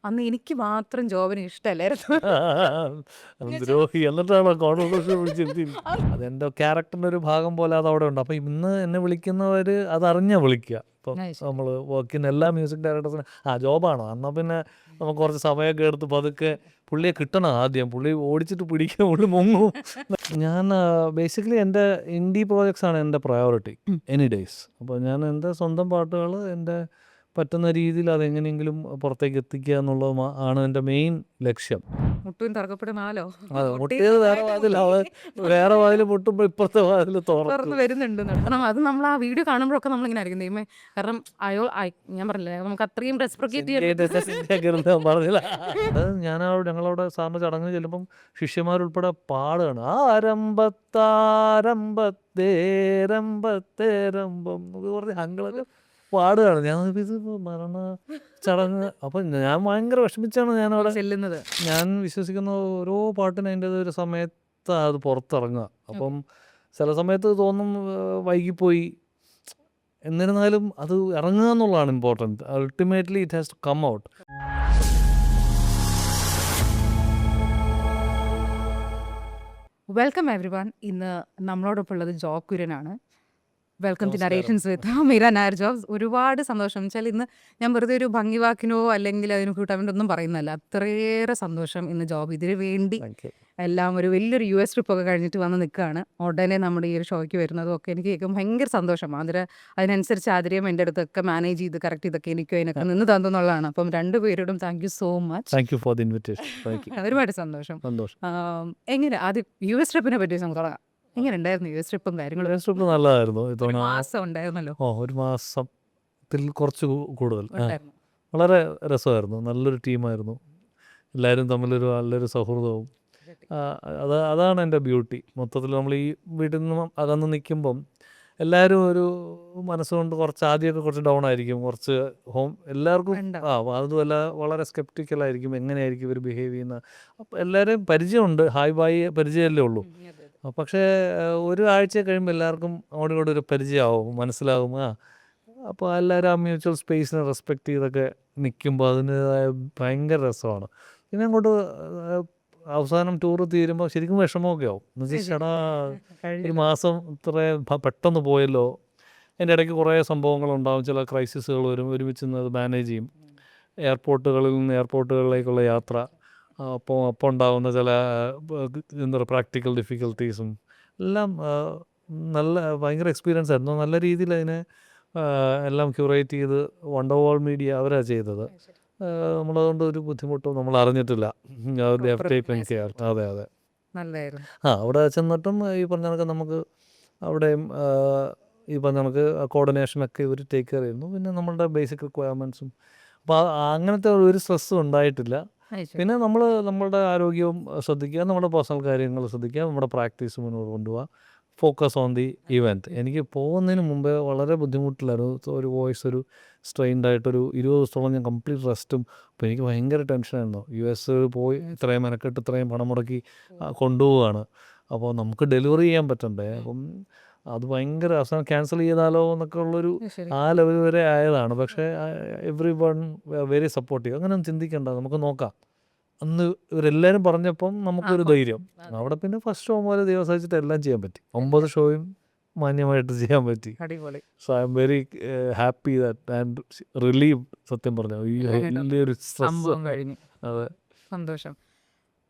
അന്ന് എനിക്ക് മാത്രം ജോബിന് ഇഷ്ടമല്ലായിരുന്നു. ദ്രോഹി എന്നിട്ടാണോ കോൺവെർസേഷൻ വിളിച്ചിരുത്തി. അതെൻ്റെ ക്യാരക്ടറിൻ്റെ ഒരു ഭാഗം പോലെ അത് അവിടെ ഉണ്ട്. അപ്പോൾ ഇന്ന് എന്നെ വിളിക്കുന്നവർ അതറിഞ്ഞാൽ വിളിക്കുക. ഇപ്പം അത് ശരി. നമ്മൾ വർക്കിന് എല്ലാ മ്യൂസിക് ഡയറക്ടേഴ്സിനും ജോബാണോ എന്നാൽ പിന്നെ നമുക്ക് കുറച്ച് സമയമൊക്കെ എടുത്ത് പതുക്കെ പുള്ളിയെ കിട്ടണം. ആദ്യം പുള്ളി ഓടിച്ചിട്ട് പിടിക്കുക, പുള്ളി മുങ്ങും. ഞാൻ ബേസിക്കലി എൻ്റെ ഇൻഡി പ്രോജക്ട്സ് ആണ് എൻ്റെ പ്രയോറിറ്റി എനി ഡേയ്സ്. അപ്പോൾ ഞാൻ എൻ്റെ സ്വന്തം പാട്ടുകൾ എൻ്റെ പറ്റുന്ന രീതിയിൽ അതെങ്ങനെയെങ്കിലും പുറത്തേക്ക് എത്തിക്കുക എന്നുള്ളത് ആണ് എൻ്റെ മെയിൻ ലക്ഷ്യം. മുട്ടും തറക്കപ്പെടുന്നാലോ അതെ, മുട്ടിയത് വേറെ വാതിൽ, വേറെ വാതിൽ മുട്ടുമ്പോൾ ഇപ്പുറത്തെ വാതിൽ തുറന്ന് തുറക്കും. വരുന്നുണ്ട്. കാരണം അത് നമ്മൾ ആ വീഡിയോ കാണുമ്പോഴൊക്കെ നമ്മളിങ്ങനെ ആയിരിക്കും ദൈവമേ. കാരണം ഞാൻ പറഞ്ഞില്ലേ നമുക്ക് അത്രയും റെസ്പ്രിക്കേറ്റ് പറഞ്ഞില്ല. അത് ഞങ്ങളവിടെ സാറിൻ്റെ ചടങ്ങിന് ചെല്ലുമ്പം ശിഷ്യന്മാരുൾപ്പെടെ പാടുകയാണ്. ആരംഭത്താരംഭത്തേരംഭത്തേരംഭം പറഞ്ഞ് ഞങ്ങളൊക്കെ പാടുകയാണ്. ഞാൻ ഇത് മരണ ചടങ്ങ്. അപ്പം ഞാൻ ഭയങ്കര വിഷമിച്ചാണ് ഞാനവിടെ ചെല്ലുന്നത്. ഞാൻ വിശ്വസിക്കുന്ന ഓരോ പാട്ടിനും അതിൻ്റേത് ഒരു സമയത്ത് അത് പുറത്തിറങ്ങുക. അപ്പം ചില സമയത്ത് തോന്നും വൈകിപ്പോയി. എന്നിരുന്നാലും അത് ഇറങ്ങുക എന്നുള്ളതാണ് important. Ultimately it has to come out. Welcome every one. ഇന്ന് നമ്മളോടൊപ്പം ഉള്ളത് ജോബ് കുര്യനാണ്. Welcome to narrations with Meera Nair ജോബ്സ്. ഒരുപാട് സന്തോഷം. വെച്ചാൽ ഇന്ന് ഞാൻ വെറുതെ ഒരു ഭംഗിവാക്കിനോ അല്ലെങ്കിൽ അതിന് കൂട്ടാൻ ഒന്നും പറയുന്നതല്ല. അത്രയേറെ സന്തോഷം ഇന്ന് ജോബ് ഇതിന് വേണ്ടി എല്ലാം ഒരു വലിയൊരു US ട്രിപ്പൊക്കെ കഴിഞ്ഞിട്ട് വന്ന് നിൽക്കുകയാണ്. ഉടനെ നമ്മുടെ ഈ ഒരു ഷോയ്ക്ക് വരുന്നതും ഒക്കെ എനിക്ക് കേൾക്കുമ്പോൾ ഭയങ്കര സന്തോഷം. അതിനനുസരിച്ച് ആദ്യം എൻ്റെ അടുത്തൊക്കെ മാനേജ് ചെയ്ത് കറക്റ്റ് ഇതൊക്കെ എനിക്കും അതിനൊക്കെ നിന്ന് തന്നുള്ളതാണ്. അപ്പം രണ്ടുപേരോടും thank you so much. Thank you for the invitation. ഒരുപാട് സന്തോഷം. സന്തോഷം. എങ്ങനെ ആദ്യം US ട്രിപ്പിനെ പറ്റി നമുക്ക് തുടങ്ങാം. എങ്ങനെ ഉണ്ടായിരുന്നു US ട്രിപ്പും കാര്യങ്ങളും? ട്രിപ്പ് നല്ലതായിരുന്നു. ഒരു മാസം ഉണ്ടായിരുന്നല്ലോ. ഒരു മാസത്തിൽ കുറച്ച് കൂടുതൽ. ഉണ്ടായിരുന്നു. വളരെ രസമായിരുന്നു. നല്ലൊരു ടീമായിരുന്നു. എല്ലാവരും തമ്മിലൊരു നല്ലൊരു സൗഹൃദവും. അതാണ് എൻ്റെ ബ്യൂട്ടി. മൊത്തത്തിൽ നമ്മൾ ഈ വീട്ടിൽ നിന്നും അകന്ന് നിൽക്കുമ്പം എല്ലാവരും ഒരു മനസ്സുകൊണ്ട് കുറച്ച് ആദ്യമൊക്കെ കുറച്ച് ഡൗൺ ആയിരിക്കും. കുറച്ച് എല്ലാവർക്കും അതുമല്ല വളരെ സ്കെപ്റ്റിക്കലായിരിക്കും. എങ്ങനെയായിരിക്കും ഇവർ ബിഹേവ് ചെയ്യുന്നത്. അപ്പോൾ എല്ലാവരെയും പരിചയമുണ്ട്, ഹായ് ബായ് പരിചയമല്ലേ ഉള്ളൂ. പക്ഷേ ഒരു ആഴ്ച കഴിയുമ്പോൾ എല്ലാവർക്കും അങ്ങോട്ടും ഇങ്ങോട്ടും ഒരു പരിചയമാവും, മനസ്സിലാകും. അപ്പോൾ എല്ലാവരും ആ മ്യൂച്വൽ സ്പേസിനെ റെസ്പെക്റ്റ് ചെയ്തൊക്കെ നിൽക്കുമ്പോൾ അതിൻ്റേതായ ഭയങ്കര രസമാണ്. പിന്നെ അങ്ങോട്ട് അവസാനം ടൂറ് തീരുമ്പോൾ ശരിക്കും വിഷമമൊക്കെ ആവും. എന്ന് വെച്ചാൽ ചേട്ടാ ഒരു മാസം ഇത്ര പെട്ടെന്ന് പോയല്ലോ. അതിൻ്റെ ഇടയ്ക്ക് കുറേ സംഭവങ്ങളുണ്ടാവും, ചില ക്രൈസിസുകൾ വരും, ഒരുമിച്ച് അത് മാനേജ് ചെയ്യും. എയർപോർട്ടുകളിൽ നിന്ന് എയർപോർട്ടുകളിലേക്കുള്ള യാത്ര, അപ്പോൾ ഉണ്ടാകുന്ന ചില എന്താ പറയുക പ്രാക്ടിക്കൽ ഡിഫിക്കൽട്ടീസും എല്ലാം ഭയങ്കര എക്സ്പീരിയൻസ് ആയിരുന്നു. നല്ല രീതിയിൽ അതിനെ എല്ലാം ക്യൂറേറ്റ് ചെയ്ത് വണ്ടർവേൾ മീഡിയ അവരാണ് ചെയ്തത്. നമ്മളതുകൊണ്ട് ഒരു ബുദ്ധിമുട്ടും നമ്മൾ അറിഞ്ഞിട്ടില്ല. അതെ അതെ. നല്ലായിരുന്നു. അവിടെ ചെന്നിട്ടും ഈ പറഞ്ഞ കണക്ക് നമുക്ക് അവിടെയും ഈ പറഞ്ഞ കണക്ക് കോർഡിനേഷനൊക്കെ ഇവർ ടേക്ക് കെയർ ചെയ്യുന്നു. പിന്നെ നമ്മളുടെ ബേസിക് റിക്വയർമെൻറ്റ്സും അപ്പോൾ അങ്ങനത്തെ ഒരു സ്ട്രെസ്സും ഉണ്ടായിട്ടില്ല. പിന്നെ നമ്മളുടെ ആരോഗ്യവും ശ്രദ്ധിക്കുക, നമ്മുടെ പേഴ്സണൽ കാര്യങ്ങൾ ശ്രദ്ധിക്കുക, നമ്മുടെ പ്രാക്ടീസ് മുന്നോട്ട് കൊണ്ടുപോകുക, ഫോക്കസ് ഓൺ ദി ഇവൻറ്റ്. എനിക്ക് പോകുന്നതിന് മുമ്പേ വളരെ ബുദ്ധിമുട്ടില്ലായിരുന്നു. ഒരു വോയിസ് ഒരു സ്ട്രെയിൻഡ് ആയിട്ടൊരു 20 ദിവസത്തോളം ഞാൻ കംപ്ലീറ്റ് റെസ്റ്റും. അപ്പോൾ എനിക്ക് ഭയങ്കര ടെൻഷനായിരുന്നു. US പോയി ഇത്രയും മെനക്കെട്ട് ഇത്രയും പണം മുടക്കി കൊണ്ടുപോവുകയാണ്. അപ്പോൾ നമുക്ക് ഡെലിവറി ചെയ്യാൻ പറ്റണ്ടേ. അപ്പം അത് ഭയങ്കര അവസാനം ക്യാൻസൽ ചെയ്താലോ എന്നൊക്കെ ഉള്ളൊരു ലെവൽ വരെ ആയതാണ്. പക്ഷേ എവ്രി വൺ വെരി സപ്പോർട്ടീവ്. അങ്ങനെ ഒന്നും ചിന്തിക്കേണ്ട, നമുക്ക് നോക്കാം അന്ന് ഇവരെല്ലാവരും പറഞ്ഞപ്പം നമുക്കൊരു ധൈര്യം. അവിടെ പിന്നെ ഫസ്റ്റ് ഷോ പോലെ ദിവസം വെച്ചിട്ട് എല്ലാം ചെയ്യാൻ പറ്റി. 9 ഷോയും മാന്യമായിട്ട് ചെയ്യാൻ പറ്റി. So I am very happy that and relieve. സത്യം പറഞ്ഞു വലിയൊരു സ്ട്രെസ് കഴിഞ്ഞു. അതെ, സന്തോഷം.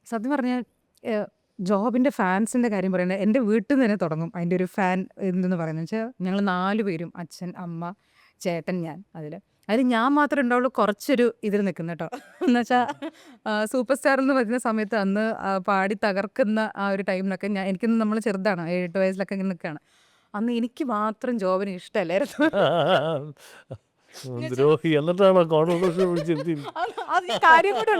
സത്യം പറഞ്ഞാൽ ജോബിൻ്റെ ഫാൻസിൻ്റെ കാര്യം പറയുന്നത് എൻ്റെ വീട്ടിൽ നിന്ന് തന്നെ തുടങ്ങും. അതിൻ്റെ ഒരു ഫാൻ എന്തെന്ന് പറയുന്നത് വെച്ചാൽ ഞങ്ങൾ 4 പേരും, അച്ഛൻ, അമ്മ, ചേട്ടൻ, ഞാൻ. അതിൽ ഞാൻ മാത്രമേ ഉണ്ടാവുള്ളൂ കുറച്ചൊരു ഇതിൽ നിൽക്കുന്ന കേട്ടോ. എന്നുവെച്ചാൽ സൂപ്പർ സ്റ്റാർ എന്ന് പറയുന്ന സമയത്ത് അന്ന് പാടി തകർക്കുന്ന ആ ഒരു ടൈമിലൊക്കെ എനിക്കൊന്ന് നമ്മൾ ചെറുതാണ്, 7-8 വയസ്സിലൊക്കെ ഇങ്ങനെ നിൽക്കുകയാണ്. അന്ന് എനിക്ക് മാത്രം ജോബിന് ഇഷ്ടമല്ലായിരുന്നു. ദ്രോഹി എന്നിട്ടാണോ കോൺവെർസേഷൻ വിളിച്ചിരുത്തി. അത് കാര്യം കൂടെ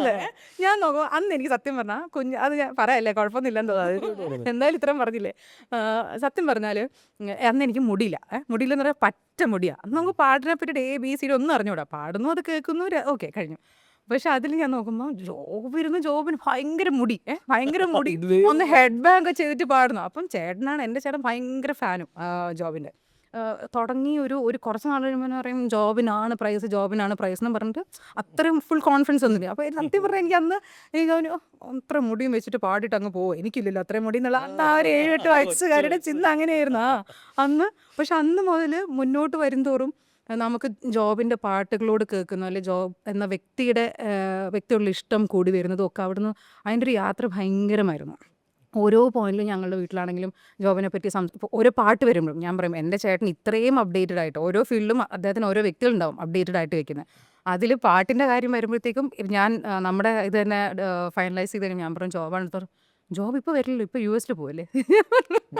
ഞാൻ നോക്കും. അന്ന് എനിക്ക് സത്യം പറഞ്ഞാൽ അത് ഞാൻ പറയല്ലേ, കുഴപ്പമൊന്നുമില്ലെന്ന് തോന്നുന്നു. എന്തായാലും ഇത്രയും പറഞ്ഞില്ലേ. സത്യം പറഞ്ഞാൽ അന്ന് എനിക്ക് മുടിയില്ലെന്ന് പറയാൻ പറ്റ മുടിയാണ്. അന്ന് നമുക്ക് പാട്ടിനെ പറ്റിയിട്ട് ABCD ഒന്നും അറിഞ്ഞൂടാ. പാടുന്നു, അത് കേൾക്കുന്നു, ഓക്കെ കഴിഞ്ഞു. പക്ഷെ അതിൽ ഞാൻ നോക്കുമ്പോൾ ജോബിന് ഭയങ്കര മുടി ഒന്ന് ഹെഡ് ബാങ്ക് ചെയ്തിട്ട് പാടുന്നു. അപ്പം എൻ്റെ ചേട്ടൻ ഭയങ്കര ഫാനും ജോബിൻ്റെ. തുടങ്ങി ഒരു കുറച്ച് നാൾ കഴിയുമ്പോൾ പറയും ജോബിനാണ് പ്രൈസ് എന്ന് പറഞ്ഞിട്ട് അത്രയും ഫുൾ കോൺഫിഡൻസ് ഒന്നുമില്ല. അപ്പോൾ സത്യം പറഞ്ഞാൽ എനിക്ക് അന്ന് എനിക്ക് തോന്നി അത്ര മുടിയും വെച്ചിട്ട് പാടിയിട്ട് അങ്ങ് പോകും, എനിക്കില്ലല്ലോ അത്രയും മുടി എന്നുള്ള അന്ന് ആ ഒരു 7-8 വയസ്സുകാരുടെ ചിന്ത അങ്ങനെയായിരുന്നു അന്ന്. പക്ഷെ അന്ന് മുതൽ മുന്നോട്ട് വരുംതോറും നമുക്ക് ജോബിൻ്റെ പാട്ടുകളോട് കേൾക്കുന്നു, അല്ലെങ്കിൽ ജോബ് എന്ന വ്യക്തിയോടുള്ള ഇഷ്ടം കൂടി വരുന്നതും ഒക്കെ അവിടുന്ന് അതിൻ്റെ ഒരു യാത്ര ഭയങ്കരമായിരുന്നു. ഓരോ പോയിന്റിലും ഞങ്ങളുടെ വീട്ടിലാണെങ്കിലും ജോബിനെ പറ്റി ഇപ്പോൾ ഓരോ പാട്ട് വരുമ്പോഴും ഞാൻ പറയും എൻ്റെ ചേട്ടൻ ഇത്രയും അപ്ഡേറ്റഡ് ആയിട്ട് ഓരോ ഫീൽഡിലും അദ്ദേഹത്തിന് ഓരോ വ്യക്തികളുണ്ടാവും അപ്ഡേറ്റഡ് ആയിട്ട് വെക്കുന്നത്. അതിൽ പാട്ടിൻ്റെ കാര്യം വരുമ്പോഴത്തേക്കും ഞാൻ നമ്മുടെ ഇത് തന്നെ ഫൈനലൈസ് ചെയ്ത് ഞാൻ പറയും ജോബാണ്. ജോബ് ഇപ്പോൾ വരില്ലല്ലോ, ഇപ്പോൾ US പോവല്ലേ.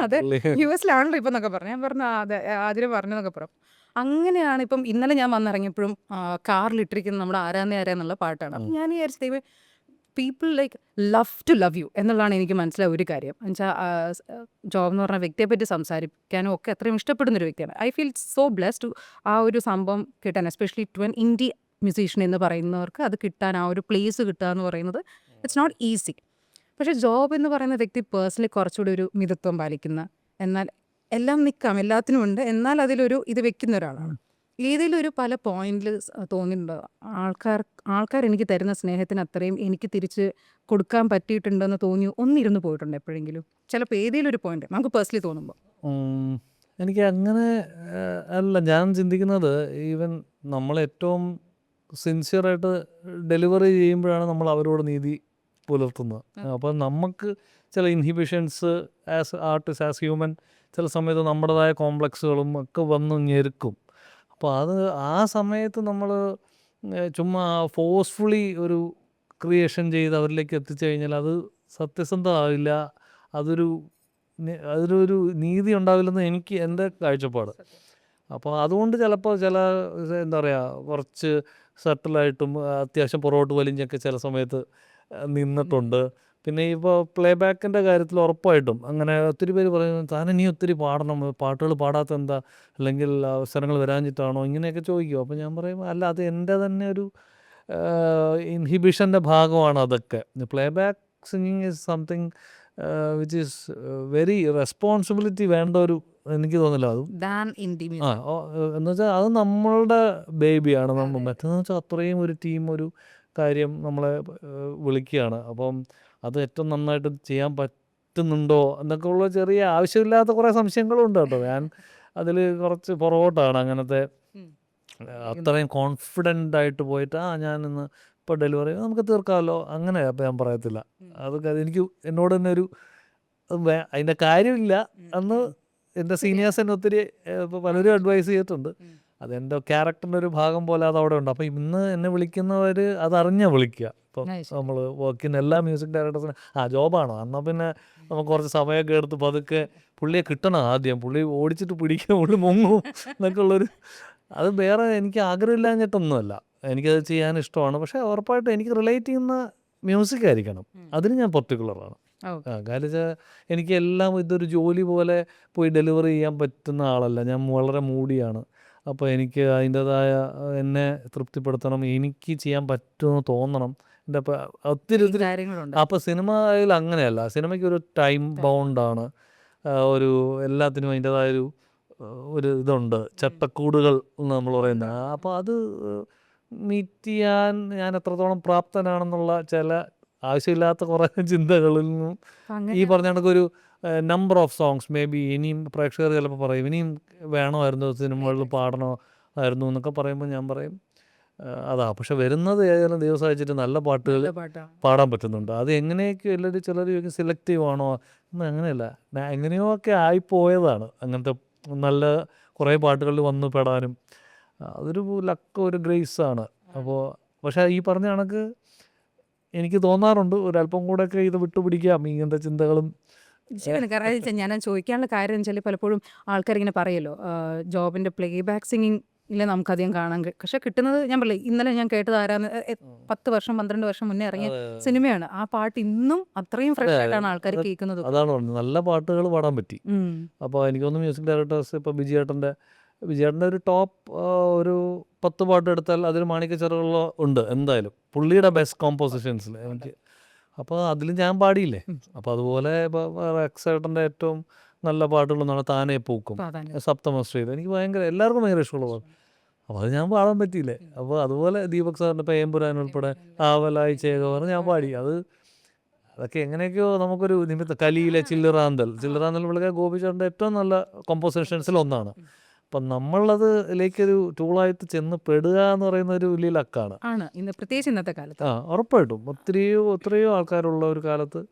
അതെ, US ഇപ്പം എന്നൊക്കെ പറഞ്ഞു. ഞാൻ പറഞ്ഞു അതെ അതിന് പറഞ്ഞെന്നൊക്കെ പറഞ്ഞു. അങ്ങനെയാണ് ഇപ്പം ഇന്നലെ ഞാൻ വന്നിറങ്ങിയപ്പോഴും കാറിലിട്ടിരിക്കുന്ന നമ്മുടെ ആരാന്നുള്ള പാട്ടാണ്. അപ്പം ഞാൻ വിചാരിച്ചത് പീപ്പിൾ ലൈക്ക് ലവ് യു എന്നുള്ളതാണ് എനിക്ക് മനസ്സിലായ ഒരു കാര്യം. എന്നുവെച്ചാൽ ജോബ് എന്ന് പറഞ്ഞ വ്യക്തിയെ പറ്റി സംസാരിക്കാനും ഒക്കെ അത്രയും ഇഷ്ടപ്പെടുന്നൊരു വ്യക്തിയാണ്. ഐ ഫീൽ സോ ബ്ലെസ്ഡ് ആ ഒരു സംഭവം കിട്ടാൻ, especially to an indie musician എന്ന് പറയുന്നവർക്ക് അത് കിട്ടാൻ, ആ ഒരു പ്ലേസ് കിട്ടുക എന്ന് പറയുന്നത് ഇറ്റ്സ് നോട്ട് ഈസി. പക്ഷേ ജോബ് എന്ന് പറയുന്ന വ്യക്തി പേഴ്സണലി കുറച്ചുകൂടി ഒരു മിതത്വം പാലിക്കുന്ന, എന്നാൽ എല്ലാം നിൽക്കാം എല്ലാത്തിനും ഉണ്ട്, എന്നാൽ അതിലൊരു ഇത് വെക്കുന്ന ഒരാളാണ്. ഏതെങ്കിലും ഒരു പല പോയിന്റിൽ തോന്നിയിട്ടുണ്ടോ ആൾക്കാർ എനിക്ക് തരുന്ന സ്നേഹത്തിന് അത്രയും എനിക്ക് തിരിച്ച് കൊടുക്കാൻ പറ്റിയിട്ടുണ്ടെന്ന് തോന്നി ഒന്നിരുന്ന് പോയിട്ടുണ്ട് എപ്പോഴെങ്കിലും? ചിലപ്പോൾ ഏതെങ്കിലും ഒരു പോയിന്റ് നമുക്ക് പേഴ്സണലി തോന്നുമ്പോൾ. എനിക്ക് അങ്ങനെ അല്ല ഞാൻ ചിന്തിക്കുന്നത്, ഈവൻ നമ്മളേറ്റവും സിൻസിയറായിട്ട് ഡെലിവറി ചെയ്യുമ്പോഴാണ് നമ്മൾ അവരോട് നീതി പുലർത്തുന്നത്. അപ്പം നമുക്ക് ചില inhibitions as artist, as human, ചില സമയത്ത് നമ്മുടേതായ കോംപ്ലക്സുകളും ഒക്കെ വന്ന് ഞെരുക്കും. അപ്പോൾ അത് ആ സമയത്ത് നമ്മൾ ചുമ്മാ ഫോഴ്സ്ഫുള്ളി ഒരു ക്രിയേഷൻ ചെയ്ത് അവരിലേക്ക് എത്തിച്ചു കഴിഞ്ഞാൽ അത് സത്യസന്ധമാവില്ല, അതിലൊരു നീതി ഉണ്ടാവില്ലെന്ന് എനിക്ക് എൻ്റെ കാഴ്ചപ്പാട്. അപ്പോൾ അതുകൊണ്ട് ചിലപ്പോൾ ചില എന്താ പറയുക കുറച്ച് സട്ടിലായിട്ടും അത്യാവശ്യം പുറകോട്ട് വലിഞ്ഞൊക്കെ ചില സമയത്ത് നിന്നിട്ടുണ്ട്. പിന്നെ ഇപ്പോൾ പ്ലേ ബാക്കിൻ്റെ കാര്യത്തിൽ ഉറപ്പായിട്ടും അങ്ങനെ ഒത്തിരി പേര് പറയുന്നു താനെ നീ ഒത്തിരി പാടണം, പാട്ടുകൾ പാടാത്ത എന്താ, അല്ലെങ്കിൽ അവസരങ്ങൾ വരാഞ്ഞിട്ടാണോ, ഇങ്ങനെയൊക്കെ ചോദിക്കും. അപ്പോൾ ഞാൻ പറയും അല്ല, അത് എൻ്റെ തന്നെ ഒരു ഇൻഹിബിഷൻ്റെ ഭാഗമാണ് അതൊക്കെ. Play back singing is something which is very responsibility വേണ്ട ഒരു, എനിക്ക് തോന്നില്ല അതും എന്ന് വെച്ചാൽ അത് നമ്മളുടെ ബേബിയാണ്. മറ്റേന്ന് വെച്ചാൽ അത്രയും ഒരു ടീം ഒരു കാര്യം നമ്മളെ വിളിക്കുകയാണ്. അപ്പം അത് ഏറ്റവും നന്നായിട്ട് ചെയ്യാൻ പറ്റുന്നുണ്ടോ എന്നൊക്കെ ഉള്ള ചെറിയ ആവശ്യമില്ലാത്ത കുറേ സംശയങ്ങളും ഉണ്ട് കേട്ടോ. ഞാൻ അതിൽ കുറച്ച് പുറകോട്ടാണ്. അങ്ങനത്തെ അത്രയും കോൺഫിഡൻ്റ് ആയിട്ട് പോയിട്ട് ഞാനിന്ന് ഇപ്പോൾ ഡെലിവറി നമുക്ക് തീർക്കാമല്ലോ അങ്ങനെ അപ്പം ഞാൻ പറയത്തില്ല. അതൊക്കെ എനിക്ക് എന്നോട് തന്നെ ഒരു അതിൻ്റെ കാര്യമില്ല. അന്ന് എൻ്റെ സീനിയേഴ്സ് എന്നെ ഒത്തിരി പലരും അഡ്വൈസ് ചെയ്തിട്ടുണ്ട്. അതെൻ്റെ ക്യാരക്ടറിൻ്റെ ഒരു ഭാഗം പോലെ അത് അവിടെ ഉണ്ട്. അപ്പോൾ ഇന്ന് എന്നെ വിളിക്കുന്നവർ അതറിഞ്ഞാൽ വിളിക്കുക. ഇപ്പം നമ്മൾ വർക്കിന് എല്ലാ മ്യൂസിക് ഡയറക്ടേഴ്സിനും ജോബാണോ എന്നാൽ പിന്നെ നമുക്ക് കുറച്ച് സമയമൊക്കെ എടുത്ത് പതുക്കെ പുള്ളിയെ കിട്ടണം. ആദ്യം പുള്ളി ഓടിച്ചിട്ട് പിടിക്കുക, പുള്ളി മുങ്ങും എന്നൊക്കെ ഉള്ളൊരു, അത് വേറെ എനിക്ക് ആഗ്രഹമില്ലാഞ്ഞിട്ടൊന്നുമല്ല, എനിക്കത് ചെയ്യാൻ ഇഷ്ടമാണ്. പക്ഷേ ഉറപ്പായിട്ടും എനിക്ക് റിലേറ്റ് ചെയ്യുന്ന മ്യൂസിക് ആയിരിക്കണം, അതിന് ഞാൻ പെർട്ടിക്കുലറാണ്. കാര്യം വെച്ചാൽ എനിക്ക് എല്ലാം ഇതൊരു ജോലി പോലെ പോയി ഡെലിവറി ചെയ്യാൻ പറ്റുന്ന ആളല്ല ഞാൻ. വളരെ മൂടിയാണ്. അപ്പോൾ എനിക്ക് അതിൻ്റെതായ എന്നെ തൃപ്തിപ്പെടുത്തണം, എനിക്ക് ചെയ്യാൻ പറ്റുമെന്ന് തോന്നണം. എൻ്റെ ഒത്തിരി കാര്യങ്ങളുണ്ട്. അപ്പോൾ സിനിമയിൽ അങ്ങനെയല്ല. സിനിമയ്ക്ക് ഒരു ടൈം ബൗണ്ടാണ്, ഒരു എല്ലാത്തിനും അതിൻ്റെതായൊരു ഇതുണ്ട്, ചട്ടക്കൂടുകൾ എന്ന് നമ്മൾ പറയുന്നത്. അപ്പോൾ അത് മീറ്റ് ചെയ്യാൻ ഞാൻ എത്രത്തോളം പ്രാപ്തനാണെന്നുള്ള ചില ആവശ്യമില്ലാത്ത കുറേ ചിന്തകളിൽ നിന്നും ഈ പറഞ്ഞ കണക്കൊരു number of songs may be ഇനിയും പ്രേക്ഷകർ ചിലപ്പോൾ പറയും ഇനിയും വേണമായിരുന്നു, സിനിമകളിൽ പാടണോ ആയിരുന്നു എന്നൊക്കെ പറയുമ്പോൾ ഞാൻ പറയും അതാ. പക്ഷെ വരുന്നത് ഏതെങ്കിലും ദിവസം അയച്ചിട്ട് നല്ല പാട്ടുകൾ പാടാൻ പറ്റുന്നുണ്ട്. അത് എങ്ങനെയൊക്കെ എല്ലാവരും ചിലർ സെലക്റ്റീവ് ആണോ എന്ന്, അങ്ങനെയല്ല, എങ്ങനെയോ ഒക്കെ ആയിപ്പോയതാണ്. അങ്ങനത്തെ നല്ല കുറേ പാട്ടുകളിൽ വന്ന് പെടാനും അതൊരു ലക്ക്, ഒരു ഗ്രേസാണ്. അപ്പോൾ പക്ഷേ ഈ പറഞ്ഞ കണക്ക് എനിക്ക് തോന്നാറുണ്ട് ഒരല്പം കൂടെയൊക്കെ ഇത് വിട്ടുപിടിക്കാം ഇങ്ങനത്തെ ചിന്തകളും. ശരിയാണ്. കാരണം ഞാൻ ചോദിക്കാനുള്ള കാര്യം എന്ന് വെച്ചാൽ പലപ്പോഴും ആൾക്കാരിങ്ങനെ പറയുമല്ലോ ജോബിൻ്റെ പ്ലേ ബാക്ക് സിംഗിങ്ങിൽ നമുക്കധികം കാണാൻ പക്ഷെ കിട്ടുന്നത്, ഞാൻ പറയില്ല ഇന്നലെ ഞാൻ കേട്ടത് 10 വർഷം 12 വർഷം മുന്നേ ഇറങ്ങിയ സിനിമയാണ്. ആ പാട്ട് ഇന്നും അത്രയും ഫ്രഷ് ആയിട്ടാണ് ആൾക്കാർ കേൾക്കുന്നത്. അതാണ് പറഞ്ഞത്, നല്ല പാട്ടുകൾ പാടാൻ പറ്റി. അപ്പോൾ എനിക്കൊന്ന് മ്യൂസിക് ഡയറക്ടേഴ്സ് ഇപ്പോൾ വിജയേട്ടൻ്റെ ഒരു ടോപ്പ് ഒരു 10 പാട്ട് എടുത്താൽ അതിൽ മാണിക്കച്ചെറുകൾ ഉണ്ട് എന്തായാലും, പുള്ളിയുടെ ബെസ്റ്റ് കോമ്പോസിഷൻസിൽ എനിക്ക്. അപ്പോൾ അതിൽ ഞാൻ പാടിയില്ലേ. അപ്പോൾ അതുപോലെ ഇപ്പോൾ എക്സേട്ടൻ്റെ ഏറ്റവും നല്ല പാട്ടുകളൊന്നാണ് താനേ പൂക്കും, പ്രാധാന്യം. സപ്തമശ്രീയിൽ എനിക്ക് ഭയങ്കര എല്ലാവർക്കും ഭയങ്കര ഇഷ്ടമുള്ള പാട്ട്. അപ്പോൾ അത് ഞാൻ പാടാൻ പറ്റിയില്ലേ. അപ്പോൾ അതുപോലെ ദീപക് സാറിൻ്റെ പേമ്പുരാൻ ഉൾപ്പെടെ ആവലായി ചേകവർ ഞാൻ പാടി. അതൊക്കെ എങ്ങനെയൊക്കെയോ നമുക്കൊരു നിമിത്തം. കലിയിലെ ചില്ലിറാന്തൽ വിളിക്കാൻ ഗോപിചാറിൻ്റെ ഏറ്റവും നല്ല കോമ്പോസിഷൻസിൽ ഒന്നാണ്. അപ്പം നമ്മളതിലേക്കൊരു ടൂളായിട്ട് ചെന്ന് പെടുക എന്ന് പറയുന്ന ഒരു വലിയ ലക്കാണ്. ആണ് പ്രത്യേകിച്ച് ഇന്നത്തെ കാലത്ത്. ഉറപ്പായിട്ടും എത്രയോ ആൾക്കാരുള്ള ഒരു കാലത്ത്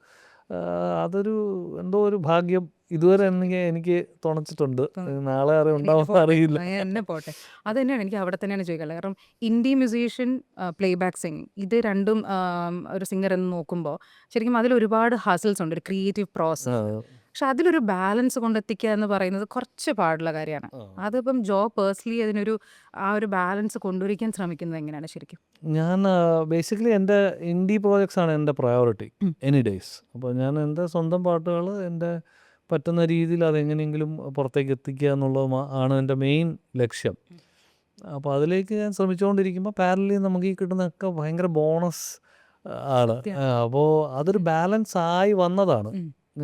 അതൊരു എന്തോ ഒരു ഭാഗ്യം ഇതുവരെ എനിക്ക് തുണച്ചിട്ടുണ്ട്. നാളെ ഉണ്ടാവുമെന്ന് അറിയില്ല. എന്നെ പോട്ടെ. അത് തന്നെയാണ് എനിക്ക് അവിടെ തന്നെയാണ് ചോദിക്കാനുള്ളത്. കാരണം indie musician, playback singing, ഇത് രണ്ടും ഒരു സിംഗർ എന്ന് നോക്കുമ്പോൾ ശരിക്കും അതിൽ ഒരുപാട് ഹസൽസ് ഉണ്ട്, ഒരു ക്രിയേറ്റീവ് പ്രോസസ്സ്. പക്ഷെ അതിലൊരു ബാലൻസ് കൊണ്ടെത്തിക്കുക എന്ന് പറയുന്നത് കുറച്ച് പാടുള്ള കാര്യമാണ്. അതിപ്പം പേഴ്സണലി അതിനൊരു ആ ഒരു ബാലൻസ് കൊണ്ടുവരിക്കാൻ ശ്രമിക്കുന്നത് എങ്ങനെയാണ് ശരിക്കും? ഞാൻ ബേസിക്കലി എൻ്റെ ഇൻഡി പ്രോജക്ട്സ് ആണ് എൻ്റെ പ്രയോറിറ്റി എനി ഡേയ്സ്. അപ്പോൾ ഞാൻ എൻ്റെ സ്വന്തം പാട്ടുകൾ എൻ്റെ പറ്റുന്ന രീതിയിൽ അതെങ്ങനെയെങ്കിലും പുറത്തേക്ക് എത്തിക്കുക എന്നുള്ളത് ആണ് എൻ്റെ മെയിൻ ലക്ഷ്യം. അപ്പോൾ അതിലേക്ക് ഞാൻ ശ്രമിച്ചുകൊണ്ടിരിക്കുമ്പോൾ പാരലി നമുക്ക് ഈ കിട്ടുന്നതൊക്കെ ഭയങ്കര ബോണസ് ആണ്. അപ്പോൾ അതൊരു ബാലൻസ് ആയി വന്നതാണ്.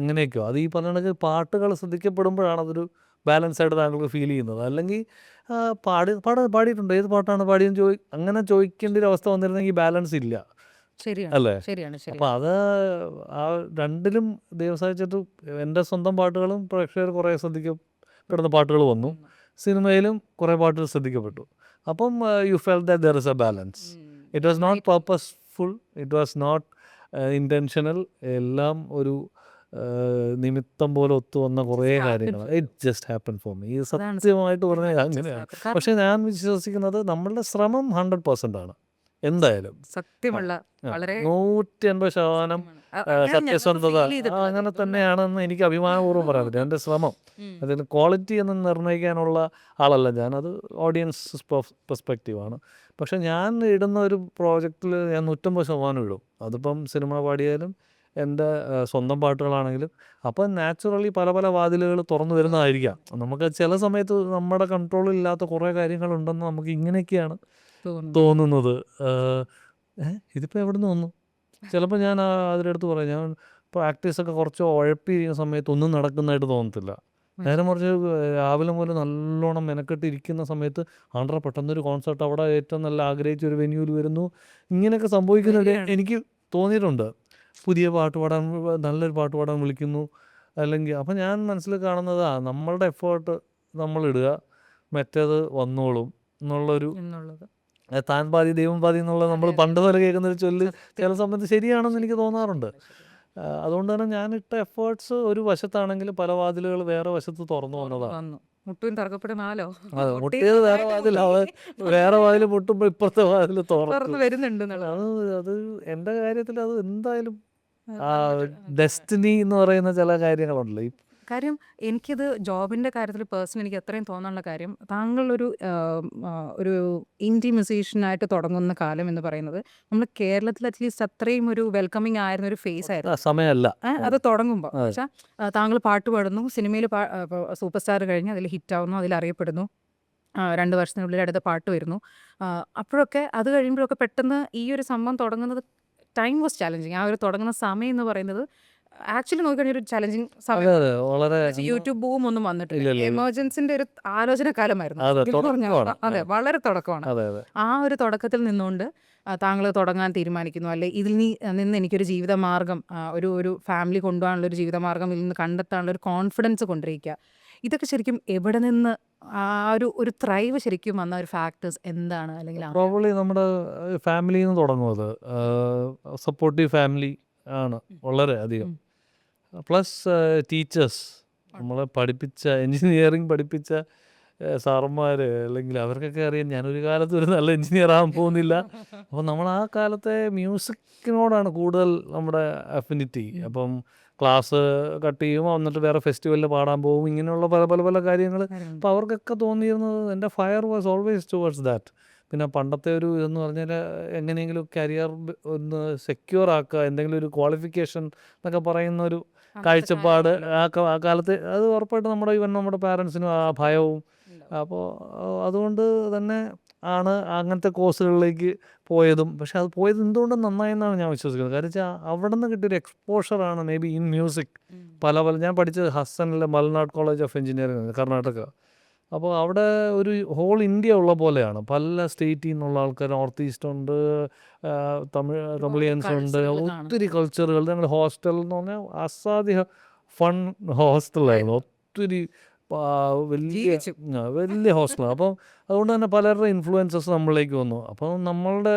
ഇങ്ങനെയൊക്കെയോ അത് ഈ പറഞ്ഞ കണക്ക് പാട്ടുകൾ ശ്രദ്ധിക്കപ്പെടുമ്പോഴാണ് അതൊരു ബാലൻസ് ആയിട്ട് താങ്കൾക്ക് ഫീൽ ചെയ്യുന്നത്. അല്ലെങ്കിൽ പാടിയിട്ടുണ്ട്, ഏത് പാട്ടാണ് പാടിയെന്ന് അങ്ങനെ ചോദിക്കേണ്ട ഒരു അവസ്ഥ വന്നിരുന്നെങ്കിൽ ബാലൻസ് ഇല്ല, അല്ലേ? അപ്പോൾ അത് ആ രണ്ടിലും ദൈവം സഹായിച്ചിട്ട് എൻ്റെ സ്വന്തം പാട്ടുകളും പ്രേക്ഷകർ കുറേ ശ്രദ്ധിക്കപ്പെടുന്ന പാട്ടുകൾ വന്നു, സിനിമയിലും കുറേ പാട്ടുകൾ ശ്രദ്ധിക്കപ്പെട്ടു. അപ്പം you feel that there is a balance. It was not purposeful, it was not intentional. എല്ലാം ഒരു നിമിത്തം പോലെ ഒത്തു വന്ന കുറേ കാര്യങ്ങൾ. It just happen for me. സത്യമായിട്ട് പറഞ്ഞാൽ അങ്ങനെയാണ്. പക്ഷെ ഞാൻ വിശ്വസിക്കുന്നത് നമ്മളുടെ ശ്രമം 100% ആണ്. എന്തായാലും സത്യമുള്ള 180% സത്യസന്ധത അങ്ങനെ തന്നെയാണെന്ന് എനിക്ക് അഭിമാനപൂർവ്വം പറയാൻ പറ്റും. എൻ്റെ ശ്രമം അതിന് ക്വാളിറ്റി എന്ന് നിർണ്ണയിക്കാനുള്ള ആളല്ല ഞാൻ, അത് ഓഡിയൻസ് പെർസ്പെക്റ്റീവാണ്. പക്ഷെ ഞാൻ ഇടുന്ന ഒരു പ്രോജക്റ്റിൽ ഞാൻ 150% ഇടും. അതിപ്പം സിനിമ പാടിയാലും എൻ്റെ സ്വന്തം പാട്ടുകളാണെങ്കിലും. അപ്പം നാച്ചുറലി പല വാതിലുകൾ തുറന്നു വരുന്നതായിരിക്കാം. നമുക്ക് ചില സമയത്ത് നമ്മുടെ കൺട്രോളില്ലാത്ത കുറേ കാര്യങ്ങളുണ്ടെന്ന് നമുക്ക് ഇങ്ങനെയൊക്കെയാണ് തോന്നുന്നത്. ഇതിപ്പോൾ എവിടെ നിന്ന് വന്നു? ചിലപ്പോൾ ഞാൻ അതിനടുത്ത് പറയാം, ഞാൻ ഇപ്പോൾ ആക്ടേഴ്സൊക്കെ കുറച്ച് ഉഴപ്പിയിരിക്കുന്ന സമയത്ത് ഒന്നും നടക്കുന്നതായിട്ട് തോന്നത്തില്ല. നേരെ മറിച്ച് രാവിലെ മുതൽ നല്ലോണം മെനക്കെട്ടിരിക്കുന്ന സമയത്ത് പെട്ടെന്നൊരു കോൺസേർട്ട് അവിടെ ഏറ്റവും നല്ല ആഗ്രഹിച്ചൊരു വെന്യൂവിൽ വരുന്നു. ഇങ്ങനെയൊക്കെ സംഭവിക്കുന്നത് എനിക്ക് തോന്നിയിട്ടുണ്ട്. പുതിയ പാട്ട് പാടാൻ, നല്ലൊരു പാട്ട് പാടാൻ വിളിക്കുന്നു. അല്ലെങ്കിൽ അപ്പം ഞാൻ മനസ്സിൽ കാണുന്നത് നമ്മളുടെ എഫേർട്ട് നമ്മളിടുക, മറ്റേത് വന്നോളും എന്നുള്ളൊരു താൻ പാതി ദൈവം പാതി എന്നുള്ളത് നമ്മൾ പണ്ട് പോലെ കേൾക്കുന്നൊരു ചൊല്ല് ചില സമയത്ത് ശരിയാണെന്ന് എനിക്ക് തോന്നാറുണ്ട്. അതുകൊണ്ട് തന്നെ ഞാനിട്ട എഫേർട്സ് ഒരു വശത്താണെങ്കിൽ പല വാതിലുകൾ വേറെ വശത്ത് തുറന്നു വന്നതാണ്. അതെ, മുട്ടിയത് വേറെ വാതിൽ, വേറെ വാതിൽ മുട്ടുമ്പോൾ ഇപ്പുറത്തെ വാതിൽ തുറന്നു വരുന്നുണ്ട്. അത് എൻ്റെ കാര്യത്തിൽ അത് എന്തായാലും ഡെസ്റ്റിനി എന്ന് പറയുന്ന ചില കാര്യങ്ങളുണ്ടല്ലോ. കാര്യം എനിക്കിത് ജോബിൻ്റെ കാര്യത്തിൽ പേഴ്സണലി എനിക്ക് അത്രയും തോന്നാനുള്ള കാര്യം, താങ്കളൊരു ഒരു ഇൻഡി മ്യൂസീഷ്യനായിട്ട് തുടങ്ങുന്ന കാലം എന്ന് പറയുന്നത് നമ്മൾ കേരളത്തിൽ അറ്റ്ലീസ്റ്റ് അത്രയും ഒരു വെൽക്കമിങ് ആയിരുന്ന ഒരു ഫേസ് ആയിരുന്നു സമയമല്ല അത് തുടങ്ങുമ്പോൾ. പക്ഷേ താങ്കൾ പാട്ട് പാടുന്നു, സിനിമയിൽ സൂപ്പർ സ്റ്റാർ കഴിഞ്ഞ് അതിൽ ഹിറ്റാവുന്നു, അതിൽ അറിയപ്പെടുന്നു, 2 വർഷത്തിനുള്ളിൽ അടുത്ത പാട്ട് വരുന്നു. അപ്പോഴൊക്കെ അത് കഴിയുമ്പോഴൊക്കെ പെട്ടെന്ന് ഈ ഒരു സംഭവം തുടങ്ങുന്നത് ടൈം വാസ് ചാലഞ്ചിങ്. ആ ഒരു തുടങ്ങുന്ന സമയം എന്ന് പറയുന്നത് ആക്ച്വലി നോക്കിക്കഴിഞ്ഞാൽ ഒരു ചലഞ്ചിങ് സമയം. യൂട്യൂബ് ബൂം ഒന്നും വന്നിട്ടില്ല, എമർജൻസിന്റെ ഒരു ആലോചന കാലമായിരുന്നു. അതെ, വളരെ തുടക്കമാണ്. ആ ഒരു തുടക്കത്തിൽ നിന്നുകൊണ്ട് താങ്കൾ തുടങ്ങാൻ തീരുമാനിക്കുന്നു, അല്ലെ ഇതിൽ നിന്ന് എനിക്കൊരു ജീവിതമാർഗം, ഒരു ഫാമിലി കൊണ്ടുപോകാനുള്ള ഒരു ജീവിതമാർഗം ഇതിൽ നിന്ന് കണ്ടെത്താനുള്ള ഒരു കോൺഫിഡൻസ് കൊണ്ടിരിക്കുക. ഇതൊക്കെ ശരിക്കും എവിടെ നിന്ന് ആ ഒരു ത്രൈവ് ശരിക്കും വന്ന ഒരു ഫാക്ടേഴ്സ് എന്താണ്? അല്ലെങ്കിൽ പ്രോബബ്ലി നമ്മുടെ ഫാമിലിയിൽ നിന്ന് തുടങ്ങും. അത് സപ്പോർട്ടീവ് ഫാമിലി ആണ് വളരെ അധികം. പ്ലസ് ടീച്ചേഴ്സ്, നമ്മളെ പഠിപ്പിച്ച എൻജിനീയറിങ് പഠിപ്പിച്ച സാറന്മാർ, അല്ലെങ്കിൽ അവർക്കൊക്കെ അറിയാം ഞാനൊരു കാലത്ത് ഒരു നല്ല എൻജിനീയർ ആകാൻ പോകുന്നില്ല. അപ്പം നമ്മൾ ആ കാലത്തെ മ്യൂസിക്കിനോടാണ് കൂടുതൽ നമ്മുടെ അഫിനിറ്റി. അപ്പം ക്ലാസ് കട്ട് ചെയ്യും, എന്നിട്ട് വേറെ ഫെസ്റ്റിവലിൽ പാടാൻ പോകും, ഇങ്ങനെയുള്ള പല കാര്യങ്ങൾ. അപ്പോൾ അവർക്കൊക്കെ തോന്നിയിരുന്നത് എൻ്റെ fire was always towards that. പിന്നെ പണ്ടത്തെ ഒരു ഇതെന്ന് പറഞ്ഞാൽ എങ്ങനെയെങ്കിലും കരിയർ ഒന്ന് സെക്യൂർ ആക്കുക, എന്തെങ്കിലും ഒരു ക്വാളിഫിക്കേഷൻ എന്നൊക്കെ പറയുന്ന ഒരു കാഴ്ചപ്പാട് ആ കാലത്ത് അത് ഉറപ്പായിട്ട് നമ്മുടെ പാരൻസിനും ആ ഭയവും. അപ്പോൾ അതുകൊണ്ട് തന്നെ ആണ് അങ്ങനത്തെ കോഴ്സുകളിലേക്ക് പോയതും. പക്ഷെ അത് പോയത് എന്തുകൊണ്ടും നന്നായെന്നാണ് ഞാൻ വിശ്വസിക്കുന്നത്. കാര്യം വെച്ചാൽ അവിടെ നിന്ന് കിട്ടിയൊരു എക്സ്പോഷറാണ് മേ ബി ഇൻ മ്യൂസിക്. പല ഞാൻ പഠിച്ചത് ഹസ്സനിലെ മൽനാട് കോളേജ് ഓഫ് എഞ്ചിനീയറിംഗ് കർണാടക. അപ്പോൾ അവിടെ ഒരു ഹോൾ ഇന്ത്യ ഉള്ള പോലെയാണ്. പല സ്റ്റേറ്റിൽ നിന്നുള്ള ആൾക്കാർ, നോർത്ത് ഈസ്റ്റ് ഉണ്ട്, തമിഴിയൻസ് ഉണ്ട്, ഒത്തിരി കൾച്ചറുകൾ. ഞങ്ങൾ ഹോസ്റ്റൽ എന്ന് പറഞ്ഞാൽ അസാധ്യ ഫൺ ഹോസ്റ്റലായിരുന്നു. ഒത്തിരി വലിയ ഹോസ്റ്റലാണ്. അപ്പം അതുകൊണ്ട് തന്നെ പലരുടെ ഇൻഫ്ലുവൻസസ് നമ്മളിലേക്ക് വന്നു. അപ്പം നമ്മളുടെ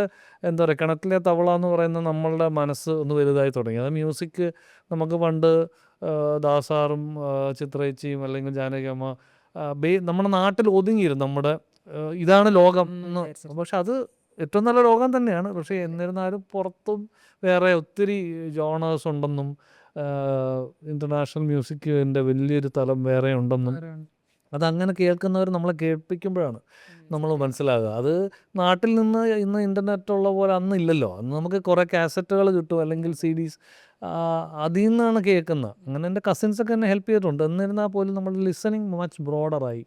എന്താ പറയുക, കിണറ്റിലെ തവള എന്ന് പറയുന്ന നമ്മളുടെ മനസ്സ് ഒന്ന് വലുതായി തുടങ്ങി. അത് മ്യൂസിക് നമുക്ക് പണ്ട് ദാസാറും ചിത്രേച്ചിയും അല്ലെങ്കിൽ ജാനകിയമ്മ നമ്മുടെ നാട്ടിൽ ഒതുങ്ങിയിരുന്നു. നമ്മുടെ ഇതാണ് ലോകം എന്ന്. പക്ഷെ അത് ഏറ്റവും നല്ല ലോകം തന്നെയാണ്. പക്ഷേ എന്നിരുന്നാലും പുറത്തും വേറെ ഒത്തിരി ജോണേഴ്സ് ഉണ്ടെന്നും ഇൻ്റർനാഷണൽ മ്യൂസിക്കിൻ്റെ വലിയൊരു തലം വേറെ ഉണ്ടെന്നും അതങ്ങനെ കേൾക്കുന്നവർ നമ്മളെ കേൾപ്പിക്കുമ്പോഴാണ് നമ്മൾ മനസ്സിലാകുക. അത് നാട്ടിൽ നിന്ന് ഇന്ന് ഇൻ്റർനെറ്റ് ഉള്ള പോലെ അന്ന് ഇല്ലല്ലോ. അന്ന് നമുക്ക് കുറേ കാസറ്റുകൾ കിട്ടും അല്ലെങ്കിൽ CDs, അതിൽ നിന്നാണ് കേൾക്കുന്നത്. അങ്ങനെ എൻ്റെ കസിൻസൊക്കെ എന്നെ ഹെൽപ്പ് ചെയ്തിട്ടുണ്ട്. എന്നിരുന്നാൽ പോലും നമ്മുടെ ലിസണിങ് മച്ച് ബ്രോഡറായി.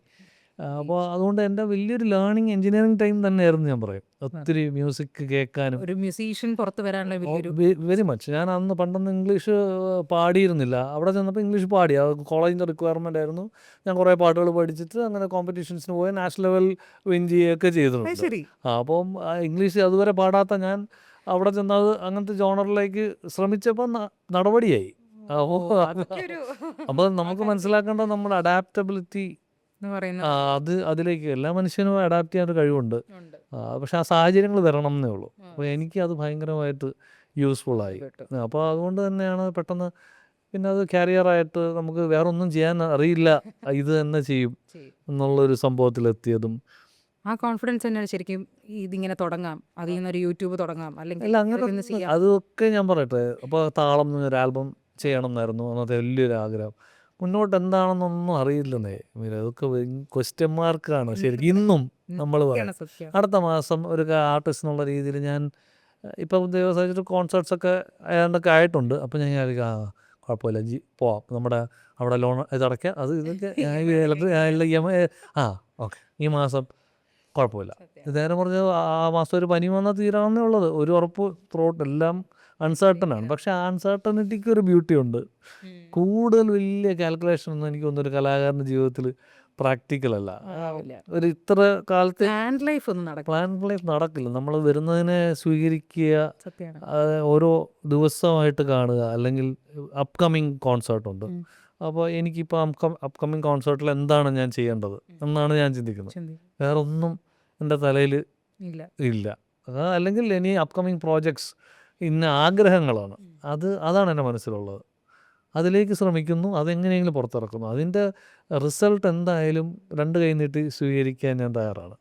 അപ്പോൾ അതുകൊണ്ട് എൻ്റെ വലിയൊരു ലേണിങ് എഞ്ചിനീയറിംഗ് ടൈം തന്നെയായിരുന്നു ഞാൻ പറയും. ഒത്തിരി മ്യൂസിക് കേൾക്കാനും ഒരു മ്യൂസീഷ്യൻ പുറത്ത് വരാനുള്ള വലിയൊരു വെരി മച്ച്. ഞാൻ അന്ന് പണ്ടൊന്നും ഇംഗ്ലീഷ് പാടിയിരുന്നില്ല. അവിടെ ചെന്നപ്പോൾ ഇംഗ്ലീഷ് പാടി. അത് കോളേജിൻ്റെ റിക്വയർമെൻ്റ് ആയിരുന്നു. ഞാൻ കുറേ പാട്ടുകൾ പഠിച്ചിട്ട് അങ്ങനെ കോമ്പറ്റീഷൻസിന് പോയി നാഷണൽ ലെവൽ വിൻ ചെയ്യുകയൊക്കെ ചെയ്തിട്ടുണ്ട്. ശരി. അപ്പം ഇംഗ്ലീഷ് അതുവരെ പാടാത്ത ഞാൻ അവിടെ ചെന്നത് അങ്ങനത്തെ ജോണറിലേക്ക് ശ്രമിച്ചപ്പോൾ നടപടിയായി. അപ്പോൾ നമുക്ക് മനസ്സിലാക്കേണ്ടത് നമ്മുടെ അഡാപ്റ്റബിലിറ്റി എന്ന് പറയുന്ന അതിലേക്ക് എല്ലാ മനുഷ്യനും അഡാപ്റ്റ് ചെയ്യാൻ ഒരു കഴിവുണ്ട്. പക്ഷെ ആ സാഹചര്യങ്ങൾ വരണം എന്നേ ഉള്ളൂ. അപ്പോൾ എനിക്ക് അത് ഭയങ്കരമായിട്ട് യൂസ്ഫുള്ളായി. അപ്പോൾ അതുകൊണ്ട് തന്നെയാണ് പെട്ടെന്ന് പിന്നെ അത് കാരിയറായിട്ട് നമുക്ക് വേറെ ഒന്നും ചെയ്യാൻ അറിയില്ല, ഇത് തന്നെ ചെയ്യും എന്നുള്ളൊരു സംഭവത്തിലെത്തിയതും. ആ കോൺഫിഡൻസ് തന്നെയാണ് ശരിക്കും ഇതിങ്ങനെ തുടങ്ങാം, അതിൽ നിന്നൊരു യൂട്യൂബ് തുടങ്ങാം, അല്ല അങ്ങനെ അതൊക്കെ ഞാൻ പറയട്ടെ. അപ്പോൾ താളം എന്നൊരു ആൽബം ചെയ്യണം എന്നായിരുന്നു അന്നത്തെ വലിയൊരു ആഗ്രഹം. മുന്നോട്ട് എന്താണെന്നൊന്നും അറിയില്ലെന്നേ. അതൊക്കെ ക്വസ്റ്റ്യൻ മാർക്കാണ് ശരിക്കും ഇന്നും നമ്മൾ പറയും. അടുത്ത മാസം ഒരു ആർട്ടിസ്റ്റ് എന്നുള്ള രീതിയിൽ ഞാൻ ഇപ്പം ദിവസം കോൺസേർട്ട്സൊക്കെ ഏതാണ്ടൊക്കെ ആയിട്ടുണ്ട്. അപ്പോൾ ഞാൻ കുഴപ്പമില്ല, പോവാം, നമ്മുടെ അവിടെ ലോൺ ഇതടയ്ക്കാം, അത് ഇതൊക്കെ ഓക്കെ ഈ മാസം കുഴപ്പമില്ല. നേരെ പറഞ്ഞ ആ മാസം ഒരു പനി വന്നാൽ തീരാവുന്നേ ഉള്ളത്. ഒരു ഉറപ്പ് ത്രോട്ട് എല്ലാം അൺസർട്ടനാണ്. പക്ഷെ ആ അൺസർട്ടനിറ്റിക്ക് ഒരു ബ്യൂട്ടി ഉണ്ട്. കൂടുതൽ വലിയ കാൽക്കുലേഷൻ ഒന്നും എനിക്ക് തോന്നുന്നു ഒരു കലാകാരൻ്റെ ജീവിതത്തിൽ പ്രാക്ടിക്കൽ അല്ല. ഒരു ഇത്ര കാലത്ത് പ്ലാൻ ലൈഫ് നടക്കില്ല. നമ്മൾ വരുന്നതിനെ സ്വീകരിക്കുക, ഓരോ ദിവസമായിട്ട് കാണുക, അല്ലെങ്കിൽ അപ്കമിങ് കോൺസേർട്ടുണ്ട്. അപ്പോൾ എനിക്കിപ്പോൾ അപ്കമിങ് കോൺസേർട്ടിൽ എന്താണ് ഞാൻ ചെയ്യേണ്ടത് എന്നാണ് ഞാൻ ചിന്തിക്കുന്നത്. വേറെ ഒന്നും എൻ്റെ തലയിൽ ഇല്ല. അല്ലെങ്കിൽ ഇനി അപ്കമിങ് പ്രോജക്ട്സ് ഇന്ന ആഗ്രഹങ്ങളാണ്. അതാണ് എൻ്റെ മനസ്സിലുള്ളത്. അതിലേക്ക് ശ്രമിക്കുന്നു, അതെങ്ങനെയെങ്കിലും പുറത്തിറക്കുന്നു. അതിൻ്റെ റിസൾട്ട് എന്തായാലും 2 കൈ നീട്ടി സ്വീകരിക്കാൻ ഞാൻ തയ്യാറാണ്.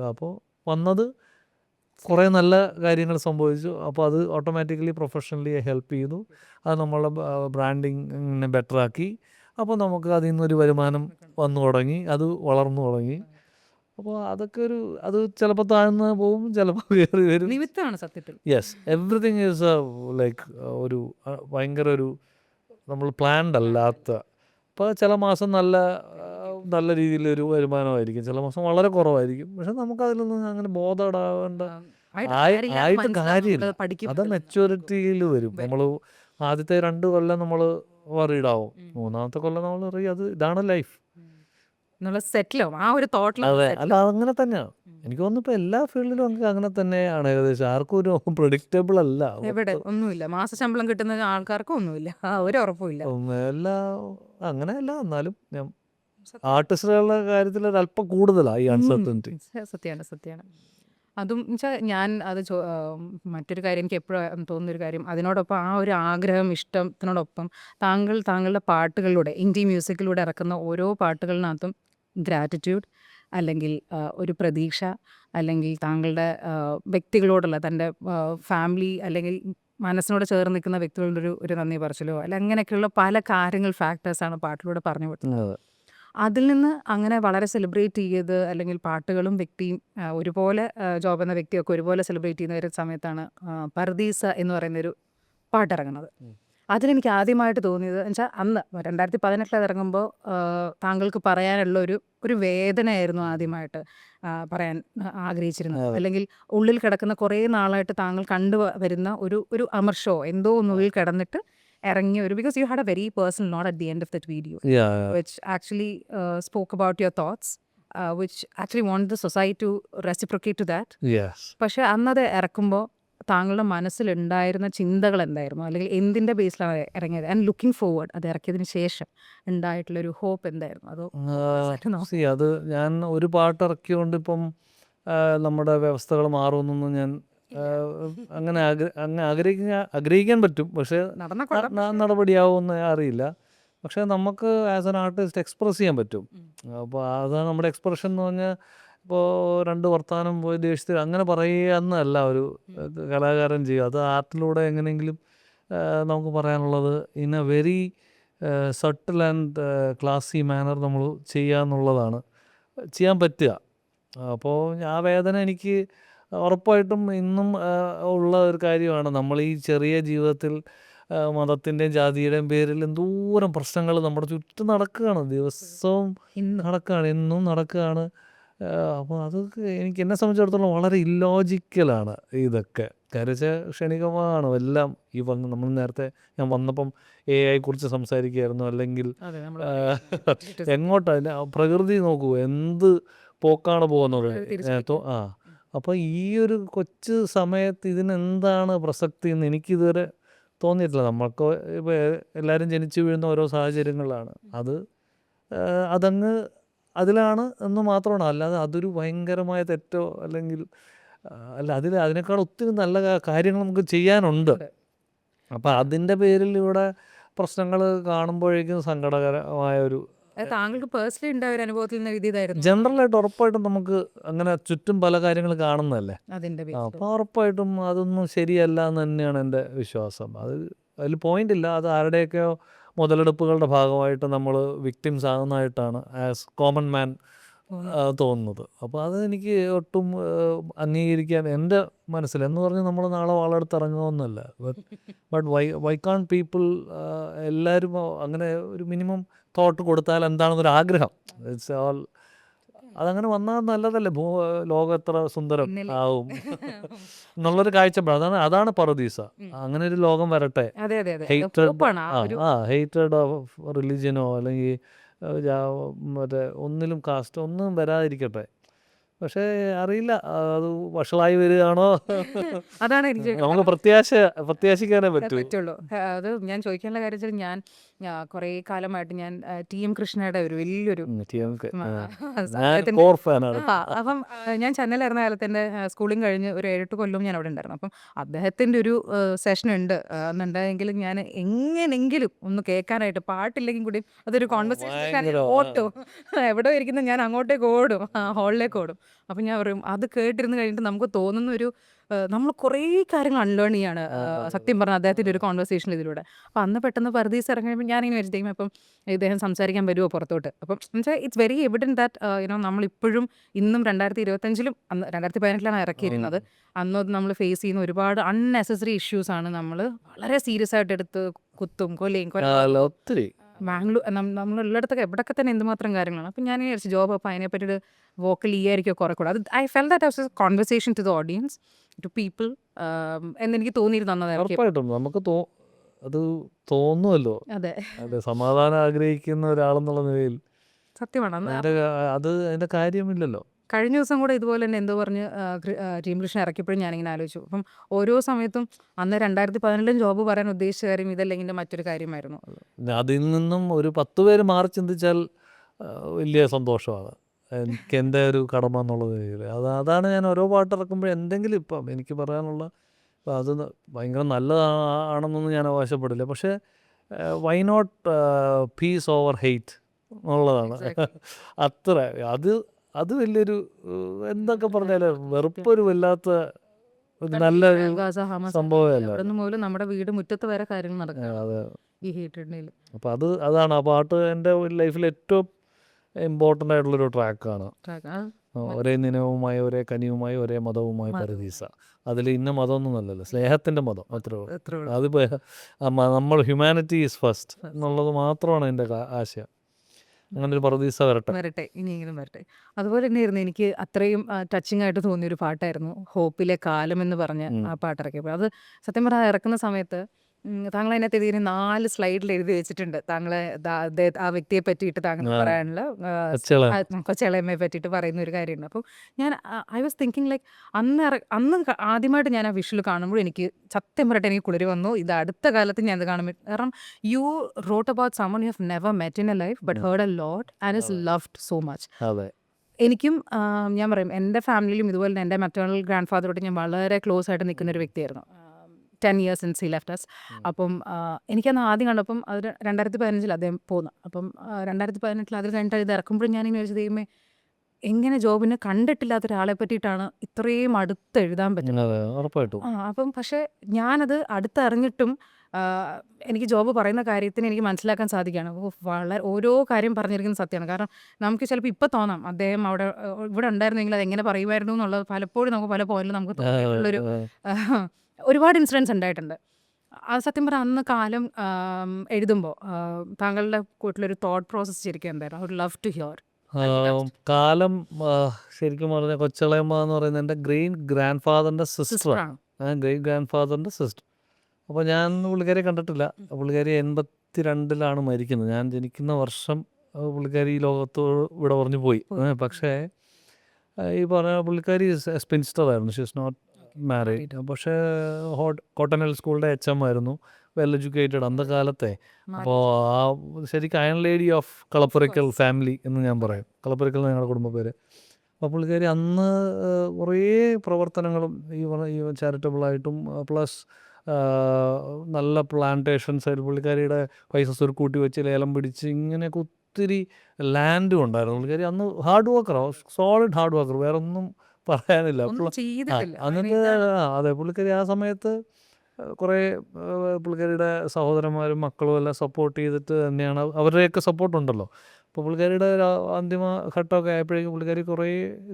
അപ്പോൾ വന്നത് കുറേ നല്ല കാര്യങ്ങൾ സംഭവിച്ചു. അപ്പോൾ അത് ഓട്ടോമാറ്റിക്കലി പ്രൊഫഷണലി ഹെൽപ്പ് ചെയ്തു. അത് നമ്മളെ ബ്രാൻഡിങ്ങിനെ ബെറ്ററാക്കി. അപ്പോൾ നമുക്ക് അതിൽ നിന്നൊരു വരുമാനം വന്നു തുടങ്ങി, അത് വളർന്നു തുടങ്ങി. അപ്പോൾ അതൊക്കെ അത് ചിലപ്പോൾ താഴ്ന്ന് പോവും, ചിലപ്പോൾ കയറി വരും. സത്യത്തിൽ യെസ്, എവറിത്തിങ് ഈസ് ലൈക്ക് ഒരു ഭയങ്കര ഒരു നമ്മൾ പ്ലാൻഡ് അല്ലാത്ത. ഇപ്പോൾ ചില മാസം നല്ല രീതിയിലൊരു വരുമാനമായിരിക്കും, ചില മാസം വളരെ കുറവായിരിക്കും. പക്ഷെ നമുക്കതിലൊന്നും അങ്ങനെ ബോധപ്പെടാവേണ്ട ആയിട്ട് കാര്യമില്ല. അത് മെച്യൂരിറ്റിയിൽ വരും. നമ്മൾ ആദ്യത്തെ 2 കൊല്ലം നമ്മൾ വറീഡാവും, 3-ാമത്തെ കൊല്ലം നമ്മൾ അറിയും ഇതാണ് ലൈഫ് സെറ്റിലാവും. ആ ഒരു തോട്ടിൽ. അതെ, അല്ല അങ്ങനെ തന്നെയാണ്. എനിക്ക് തോന്നുന്നു ഇപ്പോൾ എല്ലാ ഫീൽഡിലും നമുക്ക് അങ്ങനെ തന്നെയാണ്. ഏകദേശം ആർക്കും ഒരു പ്രെഡിക്റ്റബിൾ അല്ല. എവിടെ ഒന്നുമില്ല, മാസശമ്പളം കിട്ടുന്ന ആൾക്കാർക്കും ഒന്നുമില്ല, ഒരു ഉറപ്പുമില്ല. അങ്ങനെയല്ല. എന്നാലും ഞാൻ ആർട്ടിസ്റ്റുകളുടെ കാര്യത്തിൽ ഒരല്പം കൂടുതലാണ് ഈ അൺസർട്ടനിറ്റി. സത്യമാണ്. അതും വെച്ചാൽ ഞാൻ അത് മറ്റൊരു കാര്യം എനിക്ക് എപ്പോഴും തോന്നുന്നൊരു കാര്യം, അതിനോടൊപ്പം ആ ഒരു ആഗ്രഹം ഇഷ്ടത്തിനോടൊപ്പം താങ്കളുടെ പാട്ടുകളിലൂടെ, ഇൻഡി മ്യൂസിക്കിലൂടെ ഇറക്കുന്ന ഓരോ പാട്ടുകളിനകത്തും ഗ്രാറ്റിറ്റ്യൂഡ്, അല്ലെങ്കിൽ ഒരു പ്രതീക്ഷ, അല്ലെങ്കിൽ താങ്കളുടെ വ്യക്തികളോടുള്ള തൻ്റെ ഫാമിലി അല്ലെങ്കിൽ മനസ്സിനോട് ചേർന്ന് നിൽക്കുന്ന വ്യക്തികളുടെ ഒരു നന്ദി പറച്ചിലോ അല്ല അങ്ങനെയൊക്കെയുള്ള പല കാര്യങ്ങൾ ഫാക്ടേഴ്സാണ് പാട്ടിലൂടെ പറഞ്ഞു വിടുന്നത്. അതിൽ നിന്ന് അങ്ങനെ വളരെ സെലിബ്രേറ്റ് ചെയ്ത്, അല്ലെങ്കിൽ പാട്ടുകളും വ്യക്തിയും ഒരുപോലെ, ജോബ് എന്ന വ്യക്തിയൊക്കെ ഒരുപോലെ സെലിബ്രേറ്റ് ചെയ്യുന്ന ഒരു സമയത്താണ് പർദീസ എന്ന് പറയുന്നൊരു പാട്ടിറങ്ങുന്നത്. അതിലെനിക്ക് ആദ്യമായിട്ട് തോന്നിയത് എന്നുവെച്ചാൽ അന്ന് 2018 ഇറങ്ങുമ്പോൾ താങ്കൾക്ക് പറയാനുള്ള ഒരു വേദനയായിരുന്നു ആദ്യമായിട്ട് പറയാൻ ആഗ്രഹിച്ചിരുന്നത്. അതെ. അല്ലെങ്കിൽ ഉള്ളിൽ കിടക്കുന്ന കുറേ നാളായിട്ട് താങ്കൾ വരുന്ന ഒരു അമർഷമോ എന്തോ ഒന്നുള്ളിൽ കിടന്നിട്ട് ഇറങ്ങിയ because you had a very personal note at the end of that video Yeah, which actually spoke about your thoughts, which actually wanted the society to reciprocate to that. yes. പക്ഷെ അന്നത് ഇറക്കുമ്പോൾ താങ്കളുടെ മനസ്സിലുണ്ടായിരുന്ന ചിന്തകൾ എന്തായിരുന്നു, അല്ലെങ്കിൽ എന്തിൻ്റെ ബേസിലാണ് ഇറങ്ങിയത്? ആൻഡ് ലുക്കിംഗ് ഫോർവേഡ്, അത് ഇറക്കിയതിന് ശേഷം ഉണ്ടായിട്ടുള്ളൊരു ഹോപ്പ് എന്തായിരുന്നു? അതോ സി അത് ഞാൻ ഒരു പാട്ട് ഇറക്കിയോണ്ട് ഇപ്പം നമ്മുടെ വ്യവസ്ഥകൾ മാറുമെന്നൊന്നും ഞാൻ അങ്ങനെ ആഗ്രഹിക്കാൻ പറ്റും, പക്ഷേ നടന്ന കൊള്ളാം. നടപടിയാവുമെന്ന് അറിയില്ല. പക്ഷേ നമുക്ക് ആസ് എൻ ആർട്ടിസ്റ്റ് എക്സ്പ്രസ് ചെയ്യാൻ പറ്റും. അപ്പോൾ അതാണ് നമ്മുടെ എക്സ്പ്രഷൻ എന്ന് പറഞ്ഞാൽ, ഇപ്പോൾ രണ്ട് വർത്താനം പോയി ദേഷ്യത്തിൽ അങ്ങനെ പറയുക എന്നല്ല ഒരു കലാകാരൻ ചെയ്യുക. അത് ആർട്ടിലൂടെ എങ്ങനെയെങ്കിലും നമുക്ക് പറയാനുള്ളത് in a very subtle and classy manner നമ്മൾ ചെയ്യുക എന്നുള്ളതാണ് ചെയ്യാൻ പറ്റുക. അപ്പോൾ ആ വേദന എനിക്ക് ഉറപ്പായിട്ടും ഇന്നും ഉള്ള ഒരു കാര്യമാണ്. നമ്മൾ ഈ ചെറിയ ജീവിതത്തിൽ മതത്തിൻ്റെയും ജാതിയുടെയും പേരിൽ എന്തോരം പ്രശ്നങ്ങൾ നമ്മുടെ ചുറ്റും നടക്കുകയാണ്, ദിവസവും നടക്കുകയാണ്, എന്നും നടക്കുകയാണ്. അപ്പോൾ അതൊക്കെ എന്നെ സംബന്ധിച്ചിടത്തോളം വളരെ ഇല്ലോജിക്കലാണ് ഇതൊക്കെ. കാര്യം വെച്ചാൽ ക്ഷണികമാണ് എല്ലാം. ഈ നമ്മൾ നേരത്തെ ഞാൻ വന്നപ്പം AI കുറിച്ച് സംസാരിക്കുകയായിരുന്നു. അല്ലെങ്കിൽ എങ്ങോട്ടാണ് പ്രകൃതി നോക്കൂ എന്ത് പോക്കാണ് പോകുന്നത്. അപ്പോൾ ഈ ഒരു കൊച്ചു സമയത്ത് ഇതിനെന്താണ് പ്രസക്തി എന്ന് എനിക്കിതുവരെ തോന്നിയിട്ടില്ല. നമ്മൾക്ക് ഇപ്പോൾ എല്ലാവരും ജനിച്ചു വീഴുന്ന ഓരോ സാഹചര്യങ്ങളിലാണ്. അതങ്ങ് അതിലാണ് എന്ന് മാത്രമാണ്. അല്ലാതെ അതൊരു ഭയങ്കരമായ തെറ്റോ അല്ലെങ്കിൽ അല്ല, അതിനേക്കാൾ ഒത്തിരി നല്ല കാര്യങ്ങൾ നമുക്ക് ചെയ്യാനുണ്ട്. അപ്പം അതിൻ്റെ പേരിൽ ഇവിടെ പ്രശ്നങ്ങൾ കാണുമ്പോഴേക്കും സങ്കടകരമായ താങ്കൾക്ക് പേഴ്സണലി ഉണ്ടായ ഒരു അനുഭവത്തിൽ നിന്ന് എഴുതിയതായിരുന്നു ജനറലായിട്ട് ഉറപ്പായിട്ടും നമുക്ക് അങ്ങനെ ചുറ്റും പല കാര്യങ്ങൾ കാണുന്നതല്ലേ. അതിൻ്റെ അപ്പോൾ ഉറപ്പായിട്ടും അതൊന്നും ശരിയല്ല എന്ന് തന്നെയാണ് എൻ്റെ വിശ്വാസം. അതിൽ പോയിന്റ് ഇല്ല. അത് ആരുടെയൊക്കെയോ മുതലെടുപ്പുകളുടെ ഭാഗമായിട്ട് നമ്മൾ വിക്ടിംസ് ആകുന്നതായിട്ടാണ് ആസ് കോമൺ മാൻ തോന്നുന്നത്. അപ്പോൾ അത് എനിക്ക് ഒട്ടും അംഗീകരിക്കാൻ എൻ്റെ മനസ്സിൽ എന്ന് പറഞ്ഞ് നമ്മൾ നാളെ വാളെടുത്തിറങ്ങുമെന്നല്ല. ബട്ട് വൈ കാൺ പീപ്പിൾ എല്ലാവരും അങ്ങനെ ഒരു മിനിമം തോട്ട് കൊടുത്താൽ എന്താണെന്നൊരു ആഗ്രഹം. ഇറ്റ്സ് ഓൾ അതങ്ങനെ വന്നാൽ നല്ലതല്ലേ. ലോകം എത്ര സുന്ദരം ആവും എന്നുള്ളൊരു കാഴ്ചപ്പാട്. അതാണ് പറുദീസ. അങ്ങനെ ഒരു ലോകം വരട്ടെ. ഹേറ്റഡ് ഓഫ് റിലിജനോ അല്ലെങ്കിൽ മറ്റേ ഒന്നിലും കാസ്റ്റ് ഒന്നും വരാതിരിക്കട്ടെ. പക്ഷേ അറിയില്ല അത് വഷളായി വരികയാണോ. അതാണ് എനിക്ക് നമുക്ക് പ്രത്യാശിക്കാനേ പറ്റുള്ളൂ. അത് ഞാൻ ചോദിക്കാനുള്ള കാര്യം വെച്ചാൽ ഞാൻ കുറേ കാലമായിട്ട് ഞാൻ TM കൃഷ്ണയുടെ ഒരു വലിയൊരു അപ്പം ഞാൻ ചെന്നൈയിലായിരുന്ന കാലത്ത് എൻ്റെ സ്കൂളിങ് കഴിഞ്ഞ് ഒരു 7-8 കൊല്ലം ഞാൻ അവിടെ ഉണ്ടായിരുന്നു. അപ്പം അദ്ദേഹത്തിൻ്റെ ഒരു സെഷൻ ഉണ്ട് എന്നുണ്ടെങ്കിൽ ഞാൻ എങ്ങനെങ്കിലും ഒന്ന് കേൾക്കാനായിട്ട്, പാട്ടില്ലെങ്കിൽ കൂടി അതൊരു കോൺവെർസേഷൻ ഓടും. എവിടെ ഇരിക്കുന്ന ഞാൻ അങ്ങോട്ടേക്ക് ഓടും, ഹാളിലേക്ക് ഓടും. അപ്പം ഞാൻ പറയും അത് കേട്ടിരുന്ന് കഴിഞ്ഞിട്ട് നമുക്ക് തോന്നുന്ന നമ്മൾ കുറേ കാര്യങ്ങൾ അൺലേൺ ചെയ്യാണ് സത്യം പറഞ്ഞാൽ അദ്ദേഹത്തിൻ്റെ ഒരു കോൺവെർസേഷൻ ഇതിലൂടെ. അപ്പം അന്ന് പെട്ടെന്ന് പറുദീസ ഇറങ്ങിയപ്പോൾ ഞാനിങ്ങനെ വെച്ചിരിക്കും അപ്പം ഇദ്ദേഹം സംസാരിക്കാൻ വരുമോ പുറത്തോട്ട്. അപ്പം എന്നുവെച്ചാൽ ഇറ്റ്സ് വെരി എവിഡൻറ്റ് ദാറ്റ് നമ്മളിപ്പോഴും ഇന്നും 2025 അന്ന് 2018 ഇറക്കിയിരുന്നത്. അന്ന് നമ്മൾ ഫേസ് ചെയ്യുന്ന ഒരുപാട് അൺനെസസറി ഇഷ്യൂസാണ് നമ്മൾ വളരെ സീരിയസ് ആയിട്ട് എടുത്ത് കുത്തും കൊലയും ഒത്തിരി ബാംഗ്ലൂർ നമ്മളുള്ളിടത്തൊക്കെ എവിടെയൊക്കെ തന്നെ എന്തുമാത്രം കാര്യങ്ങളാണ്. അപ്പം ഞാൻ വിചാരിച്ചു ജോബ് അപ്പോൾ അതിനെപ്പറ്റി വോക്കൽ ആയിരിക്കും കുറെ കൂടെ. അത് I felt that was a conversation to the audience, to people എന്നെനിക്ക് തോന്നിയിരുന്നു. ഉറപ്പായിട്ടും നമുക്ക് അത് തോന്നുമല്ലോ. അതെ, സമാധാനം ആഗ്രഹിക്കുന്ന ഒരാളെന്നുള്ള നിലയിൽ സത്യമാണ്. അതിൻ്റെ കാര്യമില്ലല്ലോ. കഴിഞ്ഞ ദിവസം കൂടെ ഇതുപോലെ തന്നെ എന്തോ പറഞ്ഞ് TM കൃഷ്ണ ഇറക്കിയപ്പോഴും ഞാനിങ്ങനെ ആലോചിച്ചു. അപ്പം ഓരോ സമയത്തും അന്ന് 2018 ജോബ് പറയാൻ ഉദ്ദേശിച്ച കാര്യം ഇതല്ലെങ്കിൽ മറ്റൊരു കാര്യമായിരുന്നു. അതിൽ നിന്നും ഒരു 10 പേര് മാറി ചിന്തിച്ചാൽ വലിയ സന്തോഷമാണ് എനിക്ക് എൻ്റെ ഒരു കടമ എന്നുള്ളത്. അതാണ് ഞാൻ ഓരോ പാട്ട് ഇറക്കുമ്പോഴും എന്തെങ്കിലും ഇപ്പം എനിക്ക് പറയാനുള്ള, അത് ഭയങ്കര നല്ലതാണെന്നൊന്നും ഞാൻ അവകാശപ്പെടില്ല. പക്ഷേ why not peace over hate എന്നുള്ളതാണ്. അത്ര അത് വലിയൊരു എന്തൊക്കെ പറഞ്ഞാലും വെറുപ്പൊരു വല്ലാത്ത നല്ലൊരു സംഭവമല്ല. നമ്മുടെ വീട് മുറ്റത്ത് വരെ കാര്യങ്ങൾ നടക്കും ഈ ഹേറ്റഡിൽ. അപ്പോൾ അതാണ് ആ പാട്ട് എൻ്റെ ലൈഫിൽ ഏറ്റവും ഇമ്പോർട്ടൻ്റ് ആയിട്ടുള്ളൊരു ട്രാക്കാണ്. ഒരേ നിനവുമായി ഒരേ കനിയുമായി ഒരേ മതവുമായി പറുദീസ. അതിൽ ഇന്ന മതമൊന്നും അല്ലല്ലോ, സ്നേഹത്തിൻ്റെ മതം അത്രേ ഉള്ളൂ. എത്ര ഉള്ളൂ. അതിപ്പോൾ നമ്മൾ ഹ്യൂമാനിറ്റി ഈസ് ഫസ്റ്റ് എന്നുള്ളത് മാത്രമാണ് എൻ്റെ ആശയം. അങ്ങനെ ഒരു പറുദീസ വരട്ടെ. വരട്ടെ, ഇനിയെങ്കിലും വരട്ടെ. അതുപോലെ തന്നെയായിരുന്നു എനിക്ക് അത്രയും ടച്ചിങ് ആയിട്ട് തോന്നിയൊരു പാട്ടായിരുന്നു ഹോപ്പിലെ കാലം എന്ന് പറഞ്ഞ ആ പാട്ട് ഇറക്കിയപ്പോൾ. അത് സത്യം പറഞ്ഞാൽ ഇറക്കുന്ന സമയത്ത് താങ്കൾ അതിനകത്ത് എഴുതിയ 4 സ്ലൈഡിൽ എഴുതി വെച്ചിട്ടുണ്ട് താങ്കളെ ആ വ്യക്തിയെ പറ്റിയിട്ട് താങ്കൾ പറയാനുള്ള കൊച്ചുകളെ കൊച്ചേളയമ്മയെ പറ്റിയിട്ട് പറയുന്ന ഒരു കാര്യമുണ്ട്. അപ്പോൾ ഞാൻ ഐ വാസ് തിങ്കിങ് ലൈക്ക് അന്ന് ആദ്യമായിട്ട് ഞാൻ ആ വിഷ്വൽ കാണുമ്പോൾ എനിക്ക് സത്യം പറയട്ടെ എനിക്ക് കുളിര് വന്നു. ഇത് അടുത്ത കാലത്ത് ഞാൻ ഇത് കാണുമ്പോൾ, കാരണം you wrote about someone you have never met in a life but heard a lot and is loved so much. അതെ. എനിക്കും ഞാൻ പറയും എൻ്റെ ഫാമിലിയിലും ഇതുപോലെ തന്നെ എൻ്റെ മറ്റേണൽ ഗ്രാൻഡ് ഫാദറോട്ട് ഞാൻ വളരെ ക്ലോസ് ആയിട്ട് നിൽക്കുന്ന ഒരു വ്യക്തിയായിരുന്നു. 10 years since he left us. അപ്പം എനിക്കന്ന് ആദ്യം കണ്ടപ്പം അത് 2015 അദ്ദേഹം പോന്നു. അപ്പം 2018 അത് കഴിഞ്ഞിട്ട് ഇത് ഇറക്കുമ്പോഴും ഞാനിങ്ങനെ വിചാരിച്ചു, ദൈവമേ എങ്ങനെ ജോബിനെ കണ്ടിട്ടില്ലാത്ത ഒരാളെ പറ്റിയിട്ടാണ് ഇത്രയും അടുത്ത് എഴുതാൻ പറ്റുന്നത്. അതെ, ഉറപ്പായിട്ടും. അപ്പം പക്ഷേ ഞാനത് അടുത്തറിഞ്ഞിട്ടും എനിക്ക് ജോബ് പറയുന്ന കാര്യത്തിന് എനിക്ക് മനസ്സിലാക്കാൻ സാധിക്കുകയാണ്. വളരെ ഓരോ കാര്യം പറഞ്ഞിരിക്കുന്നത് സത്യമാണ്. കാരണം നമുക്ക് ചിലപ്പോൾ ഇപ്പോൾ തോന്നാം അദ്ദേഹം അവിടെ ഇവിടെ ഉണ്ടായിരുന്നെങ്കിൽ അത് എങ്ങനെ പറയുമായിരുന്നു എന്നുള്ളത് പലപ്പോഴും നമുക്ക് പല പോയിന്റിലും നമുക്ക് തോന്നിയിട്ടുള്ളൊരു ഒരുപാട് ഇൻസിഡൻസ് ഉണ്ടായിട്ടുണ്ട്. അത് സത്യം പറഞ്ഞാൽ അന്ന് കാലം എഴുതുമ്പോൾ താങ്കളുടെ കൂട്ടിലൊരു തോട്ട് പ്രോസസ്സ് ശരിക്കും എന്തായിരുന്നു? I would love to hear. കാലം ശരിക്കും പറഞ്ഞാൽ കൊച്ചളയമ്മ എന്ന് പറയുന്നത് എൻ്റെ ഗ്രേറ്റ് ഗ്രാൻഡ് ഫാദറിൻ്റെ സിസ്റ്ററാണ്. ഗ്രേറ്റ് ഗ്രാൻഡ് ഫാദറിൻ്റെ സിസ്റ്റർ. അപ്പോൾ ഞാൻ പുള്ളിക്കാരിയെ കണ്ടിട്ടില്ല. പുള്ളിക്കാരി 82-ലാണ് മരിക്കുന്നത്. ഞാൻ ജനിക്കുന്ന വർഷം പുള്ളിക്കാരി ഈ ലോകത്ത് ഇവിടെ പറഞ്ഞു പോയി. പക്ഷേ ഈ പറഞ്ഞ പുള്ളിക്കാരി സ്പിൻസ്റ്ററായിരുന്നു. She is not married. പക്ഷേ കോട്ടണൽ സ്കൂളിൻ്റെ HM ആയിരുന്നു. വെൽ എഡ്യൂക്കേറ്റഡ് അന്ന കാലത്തെ. അപ്പോൾ ആ ശരിക്കും iron lady of Kalappurakkal family എന്ന് ഞാൻ പറയും. കളപ്പുരയ്ക്കൽ ഞങ്ങളുടെ കുടുംബ പേര്. അപ്പോൾ പുള്ളിക്കാരി അന്ന് കുറേ പ്രവർത്തനങ്ങളും ഈ ചാരിറ്റബിളായിട്ടും പ്ലസ് നല്ല പ്ലാന്റേഷൻസ് ആയിട്ട് പുള്ളിക്കാരിയുടെ പൈസ സ്വരുക്കൂട്ടി വെച്ച് ലേലം പിടിച്ച് ഇങ്ങനെയൊക്കെ ഒത്തിരി ലാൻഡും ഉണ്ടായിരുന്നു. പുള്ളിക്കാരി അന്ന് ഹാർഡ് വർക്കറാണ്, സോളിഡ് ഹാർഡ് വർക്കർ, വേറെ ഒന്നും പറയാനില്ല. അങ്ങനത്തെ അതെ, പുള്ളിക്കാരി ആ സമയത്ത് കുറേ പുള്ളിക്കാരിയുടെ സഹോദരന്മാരും മക്കളും എല്ലാം സപ്പോർട്ട് ചെയ്തിട്ട് തന്നെയാണ്, അവരുടെയൊക്കെ സപ്പോർട്ടുണ്ടല്ലോ. അപ്പോൾ പുള്ളിക്കാരിയുടെ അന്തിമ ഘട്ടമൊക്കെ ആയപ്പോഴേക്കും പുള്ളിക്കാരി കുറേ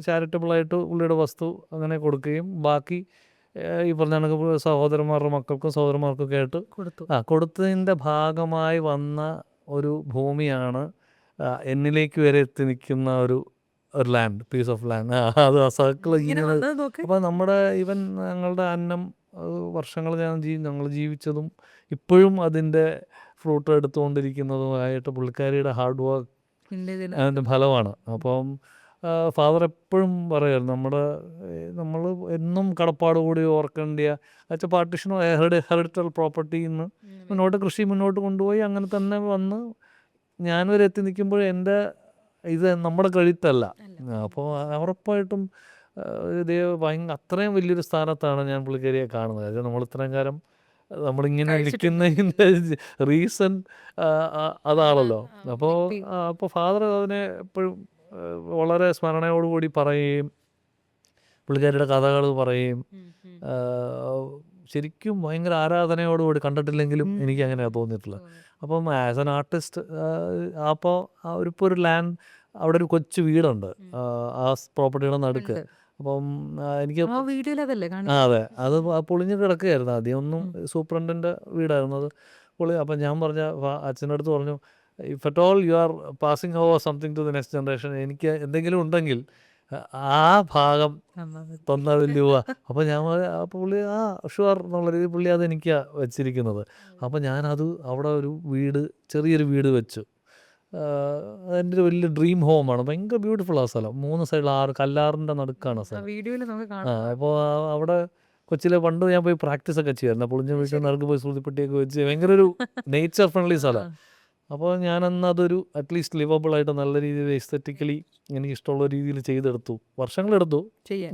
ചാരിറ്റബിളായിട്ട് പുള്ളിയുടെ വസ്തു അങ്ങനെ കൊടുക്കുകയും ബാക്കി ഈ പറഞ്ഞ കണക്ക് സഹോദരന്മാരുടെ മക്കൾക്കും സഹോദരന്മാർക്കൊക്കെ ആയിട്ട് കൊടുത്തതിൻ്റെ ഭാഗമായി വന്ന ഒരു ഭൂമിയാണ് എന്നിലേക്ക് വരെ എത്തി നിൽക്കുന്ന ഒരു ലാൻഡ്, പീസ് ഓഫ് ലാൻഡ്. അത് സർക്കിൾ ഇങ്ങനെ. അപ്പോൾ നമ്മുടെ ഈവൻ ഞങ്ങളുടെ അന്നം വർഷങ്ങൾ ഞങ്ങൾ ജീവിച്ചതും ഇപ്പോഴും അതിൻ്റെ ഫ്രൂട്ട് എടുത്തുകൊണ്ടിരിക്കുന്നതുമായിട്ട് പുള്ളിക്കാരിയുടെ ഹാർഡ് വർക്ക് അതിൻ്റെ ഫലമാണ്. അപ്പം ഫാദർ എപ്പോഴും പറയുമായിരുന്നു, നമ്മൾ എന്നും കടപ്പാട് കൂടി ഓർക്കേണ്ടിയ വെച്ചാൽ പാർട്ടിഷനോ ഹെറിഡിറ്റൽ പ്രോപ്പർട്ടിയിൽ നിന്ന് മുന്നോട്ട് കൃഷി മുന്നോട്ട് കൊണ്ടുപോയി അങ്ങനെ തന്നെ വന്ന് ഞാനൊരു എത്തി നിൽക്കുമ്പോൾ എൻ്റെ ഇത് നമ്മുടെ ക്രെഡിറ്റല്ല. അപ്പോൾ ഉറപ്പായിട്ടും അത്രയും വലിയൊരു സ്ഥാനത്താണ് ഞാൻ പുള്ളിക്കാരിയെ കാണുന്നത്. അതായത് നമ്മൾ ഇത്രയും കാലം നമ്മളിങ്ങനെ നിൽക്കുന്നതിൻ്റെ റീസൺ അതാണല്ലോ. അപ്പോൾ ഫാദർ അതിനെ എപ്പോഴും വളരെ സ്മരണയോടുകൂടി പറയുകയും പുള്ളിക്കാരിയുടെ കഥകൾ പറയുകയും ശരിക്കും ഭയങ്കര ആരാധനയോടുകൂടി, കണ്ടിട്ടില്ലെങ്കിലും എനിക്ക് അങ്ങനെയാണ് തോന്നിയിട്ടുള്ളത്. അപ്പം ആസ് എൻ ആർട്ടിസ്റ്റ് അപ്പോൾ ഇപ്പോൾ ഒരു ലാൻഡ്, അവിടെ ഒരു കൊച്ചു വീടുണ്ട് ആ പ്രോപ്പർട്ടിയുടെ നടുക്ക്. അപ്പം എനിക്ക് അതെ, അത് പൊളിഞ്ഞ് കിടക്കുകയായിരുന്നു. ആദ്യം ഒന്നും സൂപ്രണ്ടിൻ്റെ വീടായിരുന്നു അത് പൊളി. അപ്പം ഞാൻ അച്ഛൻ്റെ അടുത്ത് പറഞ്ഞു, if at all you are passing over something to the next generation, എനിക്ക് എന്തെങ്കിലും ഉണ്ടെങ്കിൽ ആ ഭാഗം തന്നാൽ രൂപ. അപ്പോൾ ഞാൻ അപ്പോൾ പുള്ളി ഷുവർ എന്നുള്ള രീതിയിൽ പുള്ളി അതെനിക്കാണ് വെച്ചിരിക്കുന്നത്. അപ്പോൾ ഞാനത് അവിടെ ഒരു ചെറിയൊരു വീട് വെച്ചു. അതെൻ്റെ ഒരു വലിയ ഡ്രീം ഹോമാണ്. ഭയങ്കര ബ്യൂട്ടിഫുൾ ആ സ്ഥലം. 3 സൈഡിൽ കല്ലാറിൻ്റെ നടുക്കാണ് ആ സ്ഥലം. അപ്പോൾ അവിടെ കൊച്ചിയിലെ പണ്ട് ഞാൻ പോയി പ്രാക്ടീസൊക്കെ ചെയ്യുമായിരുന്നു. പൊളിഞ്ഞ വീട്ടിൽ നടുക്ക് പോയി ശ്രുതിപ്പെട്ടിയൊക്കെ വെച്ച് ഭയങ്കര ഒരു നേച്ചർ ഫ്രണ്ട്ലി സ്ഥലം. അപ്പോൾ ഞാനന്ന് അതൊരു അറ്റ്ലീസ്റ്റ് ലിവബിളായിട്ട് നല്ല രീതിയിൽ എസ്തെറ്റിക്കലി എനിക്കിഷ്ടമുള്ള രീതിയിൽ ചെയ്തെടുത്തു. വർഷങ്ങളെടുത്തു ചെയ്യാൻ.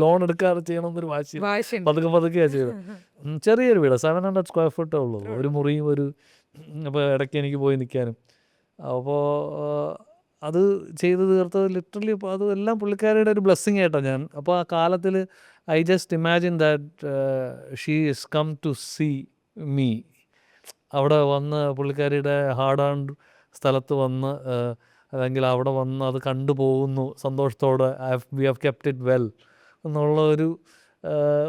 ലോൺ എടുക്കാതെ ചെയ്യണമെന്നൊരു വാശി പതുക്കെയാണ് ചെയ്തത്. ചെറിയൊരു വീട്, 700 സ്ക്വയർ ഫീറ്റേ ഉള്ളൂ. ഒരു മുറിയും അപ്പോൾ ഇടയ്ക്ക് എനിക്ക് പോയി നിൽക്കാനും. അപ്പോൾ അത് ചെയ്ത് തീർത്തത് ലിറ്ററലി അത് എല്ലാം പുള്ളിക്കാരിയുടെ ഒരു ബ്ലെസ്സിങ് ആയിട്ടാണ് ഞാൻ. അപ്പോൾ ആ കാലത്തിൽ I just imagine that she is come to see me. അവിടെ വന്ന് പുള്ളിക്കാരിയുടെ ഹാർഡ് ആൻഡ് സ്ഥലത്ത് വന്ന് അല്ലെങ്കിൽ അവിടെ വന്ന് അത് കണ്ടുപോകുന്നു സന്തോഷത്തോടെ. We have kept it well എന്നുള്ള ഒരു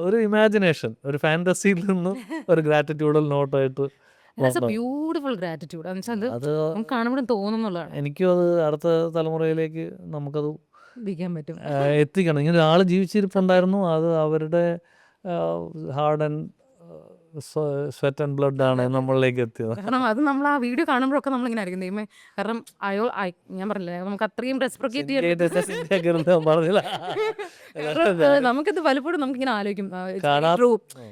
ഒരു ഇമാജിനേഷൻ, ഒരു ഫാൻറ്റസിയിൽ നിന്നും ഒരു ഗ്രാറ്റിറ്റ്യൂഡൽ നോട്ടായിട്ട് ദാറ്റ്സ് എ ബ്യൂട്ടിഫുൾ ഗ്രാറ്റിറ്റ്യൂഡ് എന്ന് വെച്ചാൽ അത് അത് നമുക്ക് കാണുമ്പോഴും തോന്നുന്നുള്ളതാണ് എനിക്കും അത് അടുത്ത തലമുറയിലേക്ക് നമുക്കത് ഇരിക്കാൻ പറ്റും. എത്തിക്കണം. ഇങ്ങനെ ഒരാൾ ജീവിച്ചിരിപ്പുണ്ടായിരുന്നു, അത് അവരുടെ hard and sweat and blood ആണ് നമ്മളിലേക്ക് എത്തിയത്. കാരണം അത് നമ്മൾ ആ വീഡിയോ കാണുമ്പോഴൊക്കെ നമ്മളിങ്ങനെ ആയിരിക്കും ദൈവമേ, കാരണം ഞാൻ പറഞ്ഞില്ലേ നമുക്ക് അത്രയും റെസ്പ്രിക്കേറ്റ് ചെയ്യാൻ പറഞ്ഞില്ല. നമുക്കത് പലപ്പോഴും നമുക്കിങ്ങനെ ആലോചിക്കും കാണാ- ട്രൂ.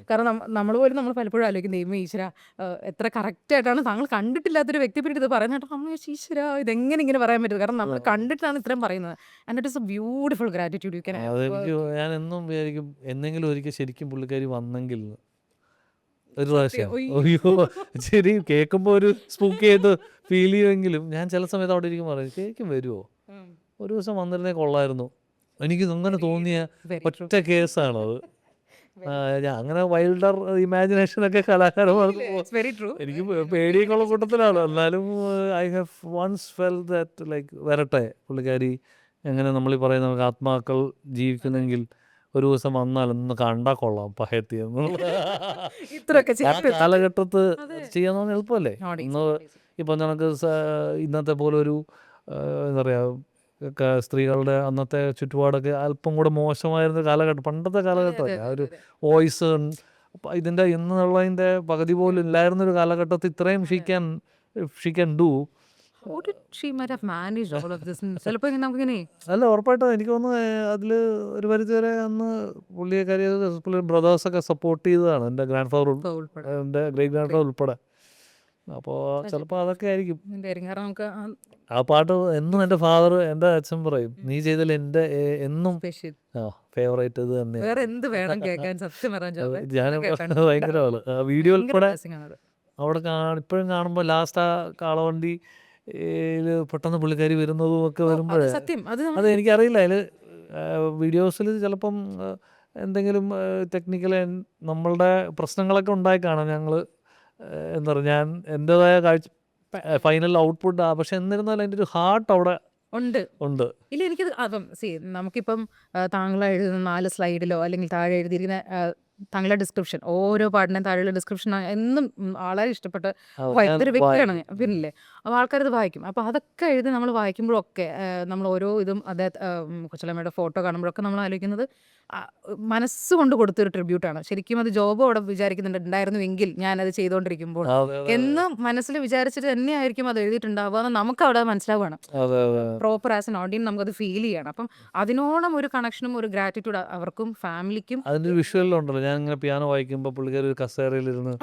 കാരണം നമ്മൾ പോലും നമ്മൾ പലപ്പോഴും ആലോചിക്കും ദൈവമേ ഈശ്വര എത്ര കറക്റ്റ് ആയിട്ടാണ് താങ്കൾ കണ്ടിട്ടില്ലാത്തൊരു വ്യക്തി പറ്റി ഇത് പറയുന്നത് കേട്ടോ. നമ്മൾ വിചാരിച്ചു, ഈശ്വര ഇതെങ്ങനെ ഇങ്ങനെ പറയാൻ പറ്റും, കാരണം നമ്മൾ കണ്ടിട്ടാണ് ഇത്രയും പറയുന്നത്. And it is A beautiful gratitude you can അതെനിക്ക് ഞാൻ എന്നും വിചാരിക്കും എന്തെങ്കിലും ഒരിക്കൽ ശരിക്കും പുള്ളിക്കാരി വന്നെങ്കിൽ ഒരു പ്രാവശ്യം. അയ്യോ ശരി, കേൾക്കുമ്പോൾ ഒരു സ്പൂക്ക് ചെയ്ത് ഫീൽ ചെയ്യുമെങ്കിലും ഞാൻ ചില സമയത്ത് അവിടെ ഇരിക്കും പറയും ശരിക്കും വരുമോ, ഒരു ദിവസം വന്നിരുന്നേ കൊള്ളായിരുന്നു. എനിക്ക് അങ്ങനെ തോന്നിയ ഒറ്റ കേസാണത്. ഞാൻ അങ്ങനെ വൈൽഡർ ഇമാജിനേഷനൊക്കെ കലാകാരന്മാർക്ക് വെരി ട്രൂ. എനിക്ക് പേടിയൊക്കെ ഉള്ള കൂട്ടത്തിലാണ്. എന്നാലും I have once felt that like വരട്ടെ പുള്ളിക്കാരി എങ്ങനെ നമ്മൾ ഈ പറയുന്ന നമുക്ക് ആത്മാക്കൾ ജീവിക്കുന്നെങ്കിൽ ഒരു ദിവസം വന്നാൽ ഒന്ന് കണ്ടാൽ കൊള്ളാം പഹയത്തി ഇത്രയൊക്കെ കാലഘട്ടത്ത് ചെയ്യാന്ന് പറഞ്ഞാൽ എളുപ്പമല്ലേ. ഇന്ന് ഇപ്പം നമുക്ക് ഇന്നത്തെ പോലെ ഒരു എന്താ പറയുക സ്ത്രീകളുടെ അന്നത്തെ ചുറ്റുപാടൊക്കെ അല്പം കൂടെ മോശമായിരുന്ന കാലഘട്ടം, പണ്ടത്തെ കാലഘട്ടമല്ല. ആ ഒരു വോയിസ് ഇതിൻ്റെ ഇന്നുള്ളതിൻ്റെ പകുതി പോലും ഇല്ലായിരുന്നൊരു കാലഘട്ടത്തിൽ ഇത്രയും she can do. How did she might have managed all of this? ചിലപ്പോൾ നമുക്കിങ്ങനെ അല്ല ഉറപ്പായിട്ടും എനിക്ക് തോന്നുന്നു അതിൽ ഒരു പരിധി വരെ അന്ന് പുള്ളിക്കാരി ബ്രദേഴ്സൊക്കെ സപ്പോർട്ട് ചെയ്തതാണ്, എൻ്റെ ഗ്രാൻഡ് ഫാദർ ഉൾപ്പെടെ എൻ്റെ ഗ്രേറ്റ് ഗ്രാൻഡ് ഫാദർ ഉൾപ്പെടെ. അപ്പോൾ ചിലപ്പോൾ അതൊക്കെ ആയിരിക്കും. കാരണം നമുക്ക് ആ പാട്ട് എന്നും എൻ്റെ ഫാദർ എൻ്റെ അച്ഛൻ പറയും നീ ചെയ്തതിൽ എൻ്റെ എന്നും സ്പെഷ്യൽ ഫേവറേറ്റ് ഇത് തന്നെ. വേറെ എന്ത് വേണം കേൾക്കാൻ, സത്യം ഞാൻ ഭയങ്കരമാണ് വീഡിയോ ഉൾപ്പെടെ അവിടെ ഇപ്പോഴും കാണുമ്പോൾ ലാസ്റ്റ് ആ കാളവണ്ടി പെട്ടെന്ന് പുള്ളിക്കാരി വരുന്നതും ഒക്കെ വരുമ്പോൾ സത്യം അത് എനിക്കറിയില്ല. അതിൽ വീഡിയോസിൽ ചിലപ്പം എന്തെങ്കിലും ടെക്നിക്കൽ നമ്മളുടെ പ്രശ്നങ്ങളൊക്കെ ഉണ്ടായി കാണാം. ഞങ്ങൾ എന്താ പറയുക, ഞാൻ എൻ്റെതായ കാഴ്ച ഫൈനൽ ഔട്ട്പുട്ട് പക്ഷെ എന്നിരുന്നാലും അതിൻ്റെ ഒരു ഹാർട്ട് അവിടെ ഉണ്ട്. ഇല്ല എനിക്കത് അപ്പം നമുക്കിപ്പം താങ്കൾ എഴുതുന്ന 4 സ്ലൈഡിലോ അല്ലെങ്കിൽ താഴെ എഴുതിയിരിക്കുന്ന താങ്കളുടെ ഡിസ്ക്രിപ്ഷൻ, ഓരോ പാട്ടിനും താഴെയുള്ള ഡിസ്ക്രിപ്ഷൻ എന്നും വളരെ ഇഷ്ടപ്പെട്ട ഭയങ്കര വ്യക്തിയാണ് പിന്നില്ലേ. അപ്പോൾ ആൾക്കാരത് വായിക്കും. അപ്പോൾ അതൊക്കെ എഴുതി നമ്മൾ വായിക്കുമ്പോഴൊക്കെ നമ്മൾ ഓരോ ഇതും കൊച്ചലമ്മയുടെ ഫോട്ടോ കാണുമ്പോഴൊക്കെ നമ്മൾ ആലോചിക്കുന്നത് മനസ്സുകൊണ്ട് കൊടുത്തൊരു ട്രിബ്യൂട്ടാണ്. ശരിക്കും അത് ജോബ് അവിടെ ഉണ്ടായിരുന്നുവെങ്കിൽ ഞാനത് ചെയ്തുകൊണ്ടിരിക്കുമ്പോൾ എന്ന് മനസ്സിൽ വിചാരിച്ചിട്ട് തന്നെയായിരിക്കും അത് എഴുതിയിട്ടുണ്ടാവുക എന്ന് നമുക്ക് അവിടെ മനസ്സിലാവുകയാണ്. പ്രോപ്പർ ആസ് എൻ ഓഡിയൻസ് നമുക്കത് ഫീൽ ചെയ്യണം. അപ്പം അതിനോളം ഒരു കണക്ഷനും ഒരു ഗ്രാറ്റിറ്റ്യൂഡ് അവർക്കും ഫാമിലിക്കും. അതിൻ്റെ ഒരു വിഷ്വലുണ്ടല്ലോ, ഞാൻ ഇങ്ങനെ പിയാനോ വായിക്കുമ്പോൾ പുള്ളിക്കാരി ഒരു കസേരയിലിരുന്ന്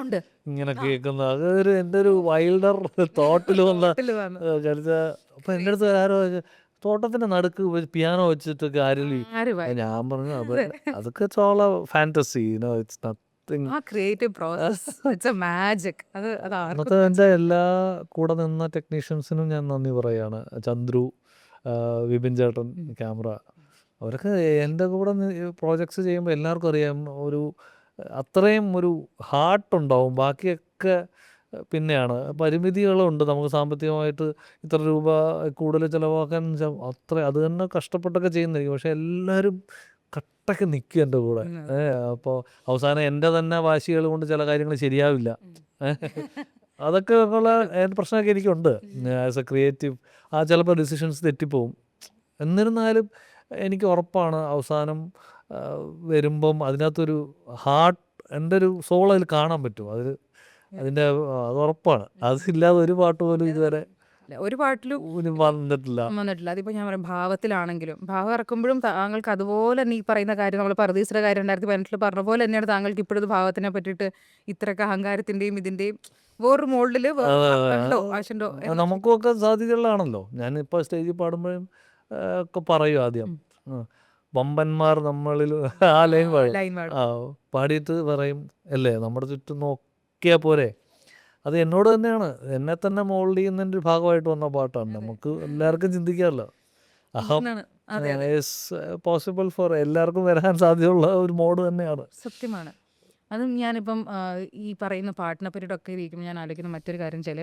ഇങ്ങനെ കേൾക്കുന്ന അതൊരു എൻ്റെ ഒരു വൈൽഡർ തോട്ടിൽ വന്ന കരുത. അപ്പം എൻ്റെ അടുത്ത് ആരോ തോട്ടത്തിന്റെ നടുക്ക് പിയാനോ വെച്ചിട്ട് കാര്യമില്ല. ഞാൻ പറഞ്ഞു അതൊക്കെ ചോള ഫാന്റസി, ഇറ്റ്സ് നത്തിങ്. അന്നത്തെ എൻ്റെ എല്ലാ കൂടെ നിന്ന ടെക്നീഷ്യൻസിനും ഞാൻ നന്ദി പറയാണ്. ചന്ദ്രു, വിപിൻ ചേട്ടൻ ക്യാമറ, അവരൊക്കെ എൻ്റെ കൂടെ പ്രോജക്ട്സ് ചെയ്യുമ്പോൾ എല്ലാവർക്കും അറിയാം ഒരു അത്രയും ഒരു ഹാർട്ടുണ്ടാവും. ബാക്കിയൊക്കെ പിന്നെയാണ് പരിമിതികളുണ്ട് നമുക്ക് സാമ്പത്തികമായിട്ട് ഇത്ര രൂപ കൂടുതൽ ചിലവാക്കാൻ അത്ര അത് തന്നെ കഷ്ടപ്പെട്ടൊക്കെ ചെയ്യുന്നതായിരിക്കും. പക്ഷെ എല്ലാവരും കട്ടൊക്കെ നിൽക്കും എൻ്റെ കൂടെ. അപ്പോൾ അവസാനം എൻ്റെ തന്നെ വാശികൾ കൊണ്ട് ചില കാര്യങ്ങൾ ശരിയാവില്ല. അതൊക്കെ ഉള്ള പ്രശ്നമൊക്കെ എനിക്കുണ്ട് ആസ് എ ക്രിയേറ്റീവ്. ചിലപ്പോൾ ഡിസിഷൻസ് തെറ്റിപ്പോവും. എന്നിരുന്നാലും എനിക്ക് ഉറപ്പാണ് അവസാനം വരുമ്പം അതിനകത്തൊരു ഹാർട്ട്, എൻ്റെ ഒരു സോൾ അതിൽ കാണാൻ പറ്റും. അതിൻ്റെ അത് ഉറപ്പാണ്. അതില്ലാതെ ഒരു പാട്ട് പോലും ഇതുവരെ ഒരു പാട്ടിലും വന്നിട്ടില്ല. അതിപ്പോൾ ഞാൻ പറയാം ഭാവത്തിലാണെങ്കിലും ഭാവം ഇറക്കുമ്പോഴും താങ്കൾക്ക് അതുപോലെ തന്നെ ഈ പറയുന്ന കാര്യം നമ്മൾ പർദീസിന്റെ കാര്യം 2018 പറഞ്ഞ പോലെ തന്നെയാണ് താങ്കൾക്ക് ഇപ്പോഴത്തെ ഭാവത്തിനെ പറ്റിയിട്ട് ഇത്രയൊക്കെ അഹങ്കാരത്തിന്റെയും ഇതിന്റെയും വേറൊരു മോൾഡില് നമുക്കൊക്കെ സാധ്യതകളാണല്ലോ. ഞാനിപ്പോൾ സ്റ്റേജിൽ പാടുമ്പോഴും ഒക്കെ പറയും ആദ്യം വമ്പന്മാർ നമ്മളിൽ ആ ലൈൻ പാടിയിട്ട് പറയും അല്ലേ നമ്മുടെ ചുറ്റും നോക്കിയാൽ പോരെ. അത് എന്നോട് തന്നെയാണ്, എന്നെ തന്നെ മോൾഡ് ചെയ്യുന്നതിൻ്റെ ഒരു ഭാഗമായിട്ട് വന്ന പാട്ടാണ്. നമുക്ക് എല്ലാവർക്കും ചിന്തിക്കാമല്ലോ. പോസിബിൾ ഫോർ എല്ലാവർക്കും വരാൻ സാധ്യതയുള്ള ഒരു മോഡ് തന്നെയാണ്. സത്യമാണ്. അതും ഞാനിപ്പം ഈ പറയുന്ന പാട്ടിനെ പറ്റിയിട്ടൊക്കെ ഇരിക്കുമ്പോൾ ഞാൻ ആലോചിക്കുന്ന മറ്റൊരു കാര്യം വെച്ചാൽ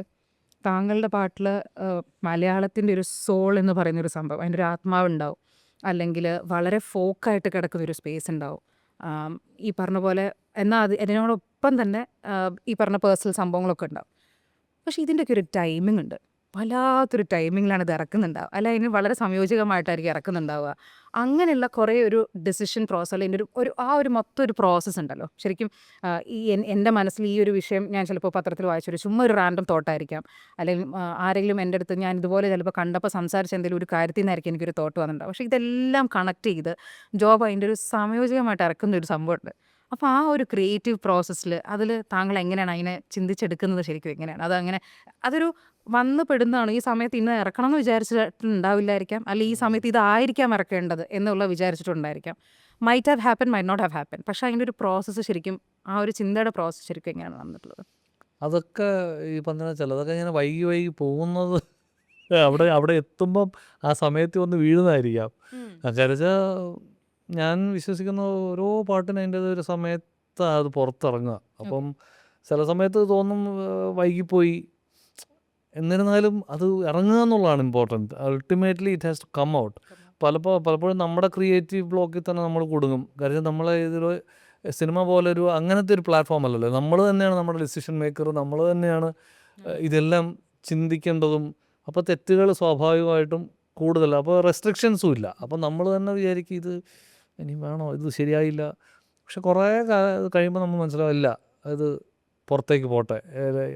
താങ്കളുടെ പാട്ടിൽ മലയാളത്തിൻ്റെ ഒരു സോൾ എന്ന് പറയുന്നൊരു സംഭവം, അതിൻ്റെ ഒരു ആത്മാവുണ്ടാവും, അല്ലെങ്കിൽ വളരെ ഫോക്കായിട്ട് കിടക്കുന്നൊരു സ്പേസ് ഉണ്ടാവും. ഈ പറഞ്ഞ പോലെ എന്നാൽ അത് അതിനോടൊപ്പം തന്നെ ഈ പറഞ്ഞ പേഴ്സണൽ സംഭവങ്ങളൊക്കെ ഉണ്ടാവും. പക്ഷേ ഇതിൻ്റെയൊക്കെ ഒരു ടൈമിംഗ് ഉണ്ട്. വല്ലാത്തൊരു ടൈമിങ്ങിലാണ് ഇത് ഇറക്കുന്നുണ്ടാവുക. അല്ല അതിന് വളരെ സംയോജിതമായിട്ടായിരിക്കും ഇറക്കുന്നുണ്ടാവുക. അങ്ങനെയുള്ള കുറേ ഒരു ഡിസിഷൻ പ്രോസസ് അല്ലെങ്കിൽ ഒരു മൊത്തം ഒരു പ്രോസസ്സ് ഉണ്ടല്ലോ. ശരിക്കും ഈ എൻ്റെ മനസ്സിൽ ഈ ഒരു വിഷയം ഞാൻ ചിലപ്പോൾ പത്രത്തിൽ വായിച്ചൊരു ചുമ്മാ ഒരു റാൻഡം തോട്ടായിരിക്കാം. അല്ലെങ്കിൽ ആരെങ്കിലും എൻ്റെ അടുത്ത് ഞാൻ ഇതുപോലെ ചിലപ്പോൾ കണ്ടപ്പോൾ സംസാരിച്ച എന്തെങ്കിലും ഒരു കാര്യത്തിൽ നിന്നായിരിക്കും എനിക്കൊരു തോട്ട് വന്നിട്ടുണ്ടാവും. പക്ഷേ ഇതെല്ലാം കണക്ട് ചെയ്ത് ജോബ് അതിൻ്റെ ഒരു സംയോജിതമായിട്ട് ഇറക്കുന്ന ഒരു സംഭവമുണ്ട്. അപ്പോൾ ആ ഒരു ക്രിയേറ്റീവ് പ്രോസസ്സിൽ അതിൽ താങ്കൾ എങ്ങനെയാണ് അതിനെ ചിന്തിച്ചെടുക്കുന്നത്? ശരിക്കും എങ്ങനെയാണ് അതങ്ങനെ അതൊരു വന്ന് പെടുന്നതാണ്? ഈ സമയത്ത് ഇന്ന് ഇറക്കണം എന്ന് വിചാരിച്ചിട്ടുണ്ടാവില്ലായിരിക്കാം, അല്ലെങ്കിൽ ഈ സമയത്ത് ഇതായിരിക്കാം ഇറക്കേണ്ടത് എന്നുള്ള വിചാരിച്ചിട്ടുണ്ടായിരിക്കാം. Might have happen, might not have happen. പക്ഷേ അതിൻ്റെ ഒരു പ്രോസസ്സ് ശരിക്കും ആ ഒരു ചിന്തയുടെ പ്രോസസ്സ് ശരിക്കും എങ്ങനെയാണ് നടന്നിട്ടുള്ളത്? അതൊക്കെ ഈ പറഞ്ഞ ചിലതൊക്കെ ഇങ്ങനെ വൈകി വൈകി പോകുന്നത് അവിടെ എത്തുമ്പം ആ സമയത്ത് വന്ന് വീഴുന്നതായിരിക്കാം. കാരണം വെച്ചാൽ ഞാൻ വിശ്വസിക്കുന്ന ഓരോ പാട്ടിനും അതിൻ്റേത് ഒരു സമയത്ത് അത് പുറത്തിറങ്ങുക. അപ്പം ചില സമയത്ത് തോന്നും വൈകിപ്പോയി. എന്നിരുന്നാലും അത് ഇറങ്ങുക എന്നുള്ളതാണ് important. Ultimately it has to come out. പലപ്പോഴും നമ്മുടെ ക്രിയേറ്റീവ് ബ്ലോക്കിൽ തന്നെ നമ്മൾ കുടുങ്ങും. കാര്യം നമ്മളെ ഇതൊരു സിനിമ പോലൊരു അങ്ങനത്തെ ഒരു പ്ലാറ്റ്ഫോം അല്ലല്ലോ. നമ്മൾ തന്നെയാണ് നമ്മുടെ ഡിസിഷൻ മേക്കർ. നമ്മൾ തന്നെയാണ് ഇതെല്ലാം ചിന്തിക്കേണ്ടതും. അപ്പോൾ തെറ്റുകൾ സ്വാഭാവികമായിട്ടും കൂടുതൽ. അപ്പോൾ റെസ്ട്രിക്ഷൻസും ഇല്ല. അപ്പോൾ നമ്മൾ തന്നെ വിചാരിക്കും ഇത് ഇനി വേണോ, ഇത് ശരിയായില്ല. പക്ഷെ കുറേ കഴിയുമ്പോൾ നമ്മൾ മനസ്സിലാവില്ല, അത് പുറത്തേക്ക് പോട്ടെ.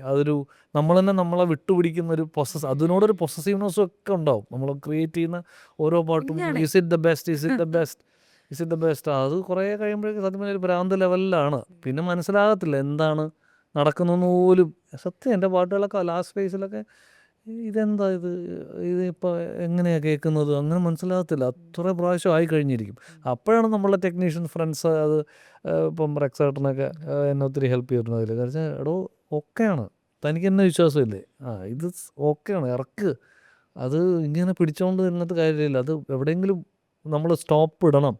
അതൊരു നമ്മൾ തന്നെ നമ്മളെ വിട്ടുപിടിക്കുന്ന ഒരു അതിനോടൊരു പൊസസീവ്നെസ്സും ഒക്കെ ഉണ്ടാവും. നമ്മൾ ക്രിയേറ്റ് ചെയ്യുന്ന ഓരോ പാട്ടും is it the best, is it the best, is it the best. അത് കുറേ കഴിയുമ്പോഴേക്കും സത്യം പറഞ്ഞാൽ ഒരു ഭ്രാന്ത് ലെവലിലാണ്. പിന്നെ മനസ്സിലാകത്തില്ല എന്താണ് നടക്കുന്നതെന്ന് പോലും. സത്യം എൻ്റെ പാട്ടുകളൊക്കെ ലാസ്റ്റ് ഫേസിലൊക്കെ ഇതെന്താ ഇതിപ്പോൾ എങ്ങനെയാണ് കേൾക്കുന്നത് അങ്ങനെ മനസ്സിലാകത്തില്ല. അത്ര പ്രാവശ്യം ആയി കഴിഞ്ഞിരിക്കും. അപ്പോഴാണ് നമ്മളെ ടെക്നീഷ്യൻ ഫ്രണ്ട്സ് അത് ഇപ്പം റെക്സേട്ടനൊക്കെ എന്നെ ഒത്തിരി ഹെൽപ്പ് ചെയ്തിരുന്നു അതിൽ. കാരണം എടോ ഓക്കെയാണ്, തനിക്ക് എന്നെ വിശ്വാസമില്ലേ, ഇത് ഓക്കെയാണ്, ഇറക്ക്. അത് ഇങ്ങനെ പിടിച്ചോണ്ട് നിന്നിട്ട് കാര്യമില്ല, അത് എവിടെയെങ്കിലും നമ്മൾ സ്റ്റോപ്പ് ഇടണം.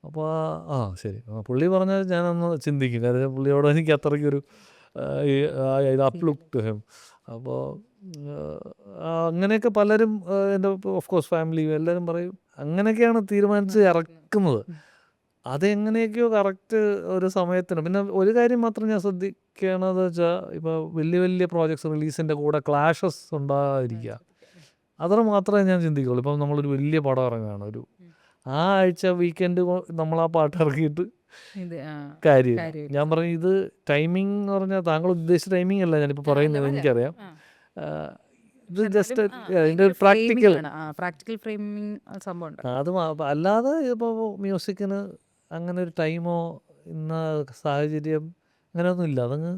അപ്പോൾ ശരി പുള്ളി പറഞ്ഞാൽ ഞാനൊന്ന് ചിന്തിക്കും. കാരണം പുള്ളിയോട് എനിക്ക് അത്രയ്ക്കൊരു ഇത് അപ്ലുക്ക് ഹെം. അപ്പോൾ അങ്ങനെയൊക്കെ പലരും എൻ്റെ ഓഫ് കോഴ്സ് ഫാമിലിയും എല്ലാവരും പറയും അങ്ങനെയൊക്കെയാണ് തീരുമാനിച്ച് ഇറക്കുന്നത്. അതെങ്ങനെയൊക്കെയോ കറക്റ്റ് ഒരു സമയത്തിന്. പിന്നെ ഒരു കാര്യം മാത്രം ഞാൻ ശ്രദ്ധിക്കണമെന്ന് വെച്ചാൽ ഇപ്പോൾ വലിയ വലിയ പ്രോജക്ട്സ് റിലീസിൻ്റെ കൂടെ ക്ലാഷസ് ഉണ്ടാകാതിരിക്കുക. അത്ര മാത്രമേ ഞാൻ ചിന്തിക്കുള്ളൂ. ഇപ്പം നമ്മളൊരു വലിയ പടം ഇറങ്ങുകയാണ്, ഒരു ആ ആഴ്ച വീക്കെൻഡ് നമ്മൾ ആ പാട്ട് ഇറക്കിയിട്ട് കാര്യം. ഞാൻ പറഞ്ഞു ഇത് ടൈമിംഗ് എന്ന് പറഞ്ഞാൽ താങ്കൾ ഉദ്ദേശിച്ച ടൈമിംഗ് അല്ല ഞാനിപ്പോൾ പറയുന്നത്, എനിക്കറിയാം. ഇത് ജസ്റ്റ് അതിൻ്റെ ഒരു പ്രാക്ടിക്കൽ ഫ്രെയിമിംഗ് സംഭവം. അത് അല്ലാതെ ഇപ്പോൾ മ്യൂസിക്കിന് അങ്ങനെ ഒരു ടൈമോ ഇന്ന സാഹചര്യം അങ്ങനെയൊന്നും ഇല്ല. അതങ്ങ്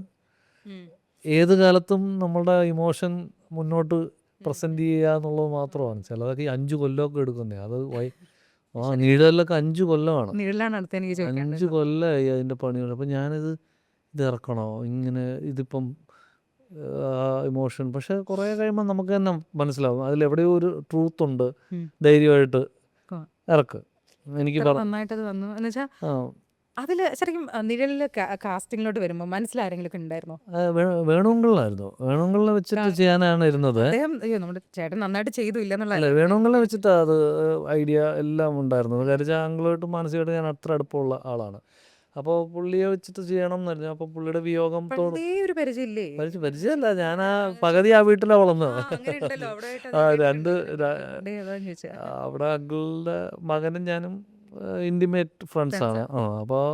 ഏത് കാലത്തും നമ്മളുടെ ഇമോഷൻ മുന്നോട്ട് പ്രസൻറ്റ് ചെയ്യുക എന്നുള്ളത് മാത്രമാണ്. ചിലതൊക്കെ ഈ 5 കൊല്ലമൊക്കെ എടുക്കുന്നത്. അത് നീഴലിലൊക്കെ 5 കൊല്ലമാണ്. 5 കൊല്ലമായി അതിൻ്റെ പണികൾ. അപ്പം ഞാനിത് ഇറക്കണോ ഇങ്ങനെ, ഇതിപ്പം ഇമോഷൻ. പക്ഷെ കുറേ കഴിയുമ്പോൾ നമുക്ക് തന്നെ മനസ്സിലാവും അതിലെവിടെയോ ഒരു ട്രൂത്ത് ഉണ്ട്. ധൈര്യമായിട്ട് ഇറക്ക്. എനിക്ക് നന്നായിട്ടത് വന്നു എന്ന് വെച്ചാൽ അതിൽ ശരിക്കും നിഴലിൽ കാസ്റ്റിങ്ങിലോട്ട് വരുമ്പോൾ മനസ്സിലാരെങ്കിലും ഉണ്ടായിരുന്നോ? വേണുങ്കളിലായിരുന്നു. വേണുങ്കളിനെ വെച്ചിട്ട് ചെയ്യാനാണ് ഇരുന്നത്. നമ്മുടെ ചേട്ടൻ നന്നായിട്ട് ചെയ്തു ഇല്ലെന്നുള്ള വേണുങ്കളിനെ വെച്ചിട്ട് അത് ഐഡിയ എല്ലാം ഉണ്ടായിരുന്നത്. കാര്യം ആംഗിളായിട്ട് മാനസികമായിട്ട് ഞാൻ അത്ര അടുപ്പമുള്ള ആളാണ്. അപ്പോൾ പുള്ളിയെ വെച്ചിട്ട് ചെയ്യണം എന്നായിരുന്നു. അപ്പോൾ പുള്ളിയുടെ വിയോഗം പരിചയമല്ല, ഞാൻ പകുതി ആ വീട്ടിലാണ് വളർന്നത്. അവിടെ അങ്കിളുടെ മകനും ഞാനും ഇൻറ്റിമേറ്റ് ഫ്രണ്ട്സാണ്. അപ്പോൾ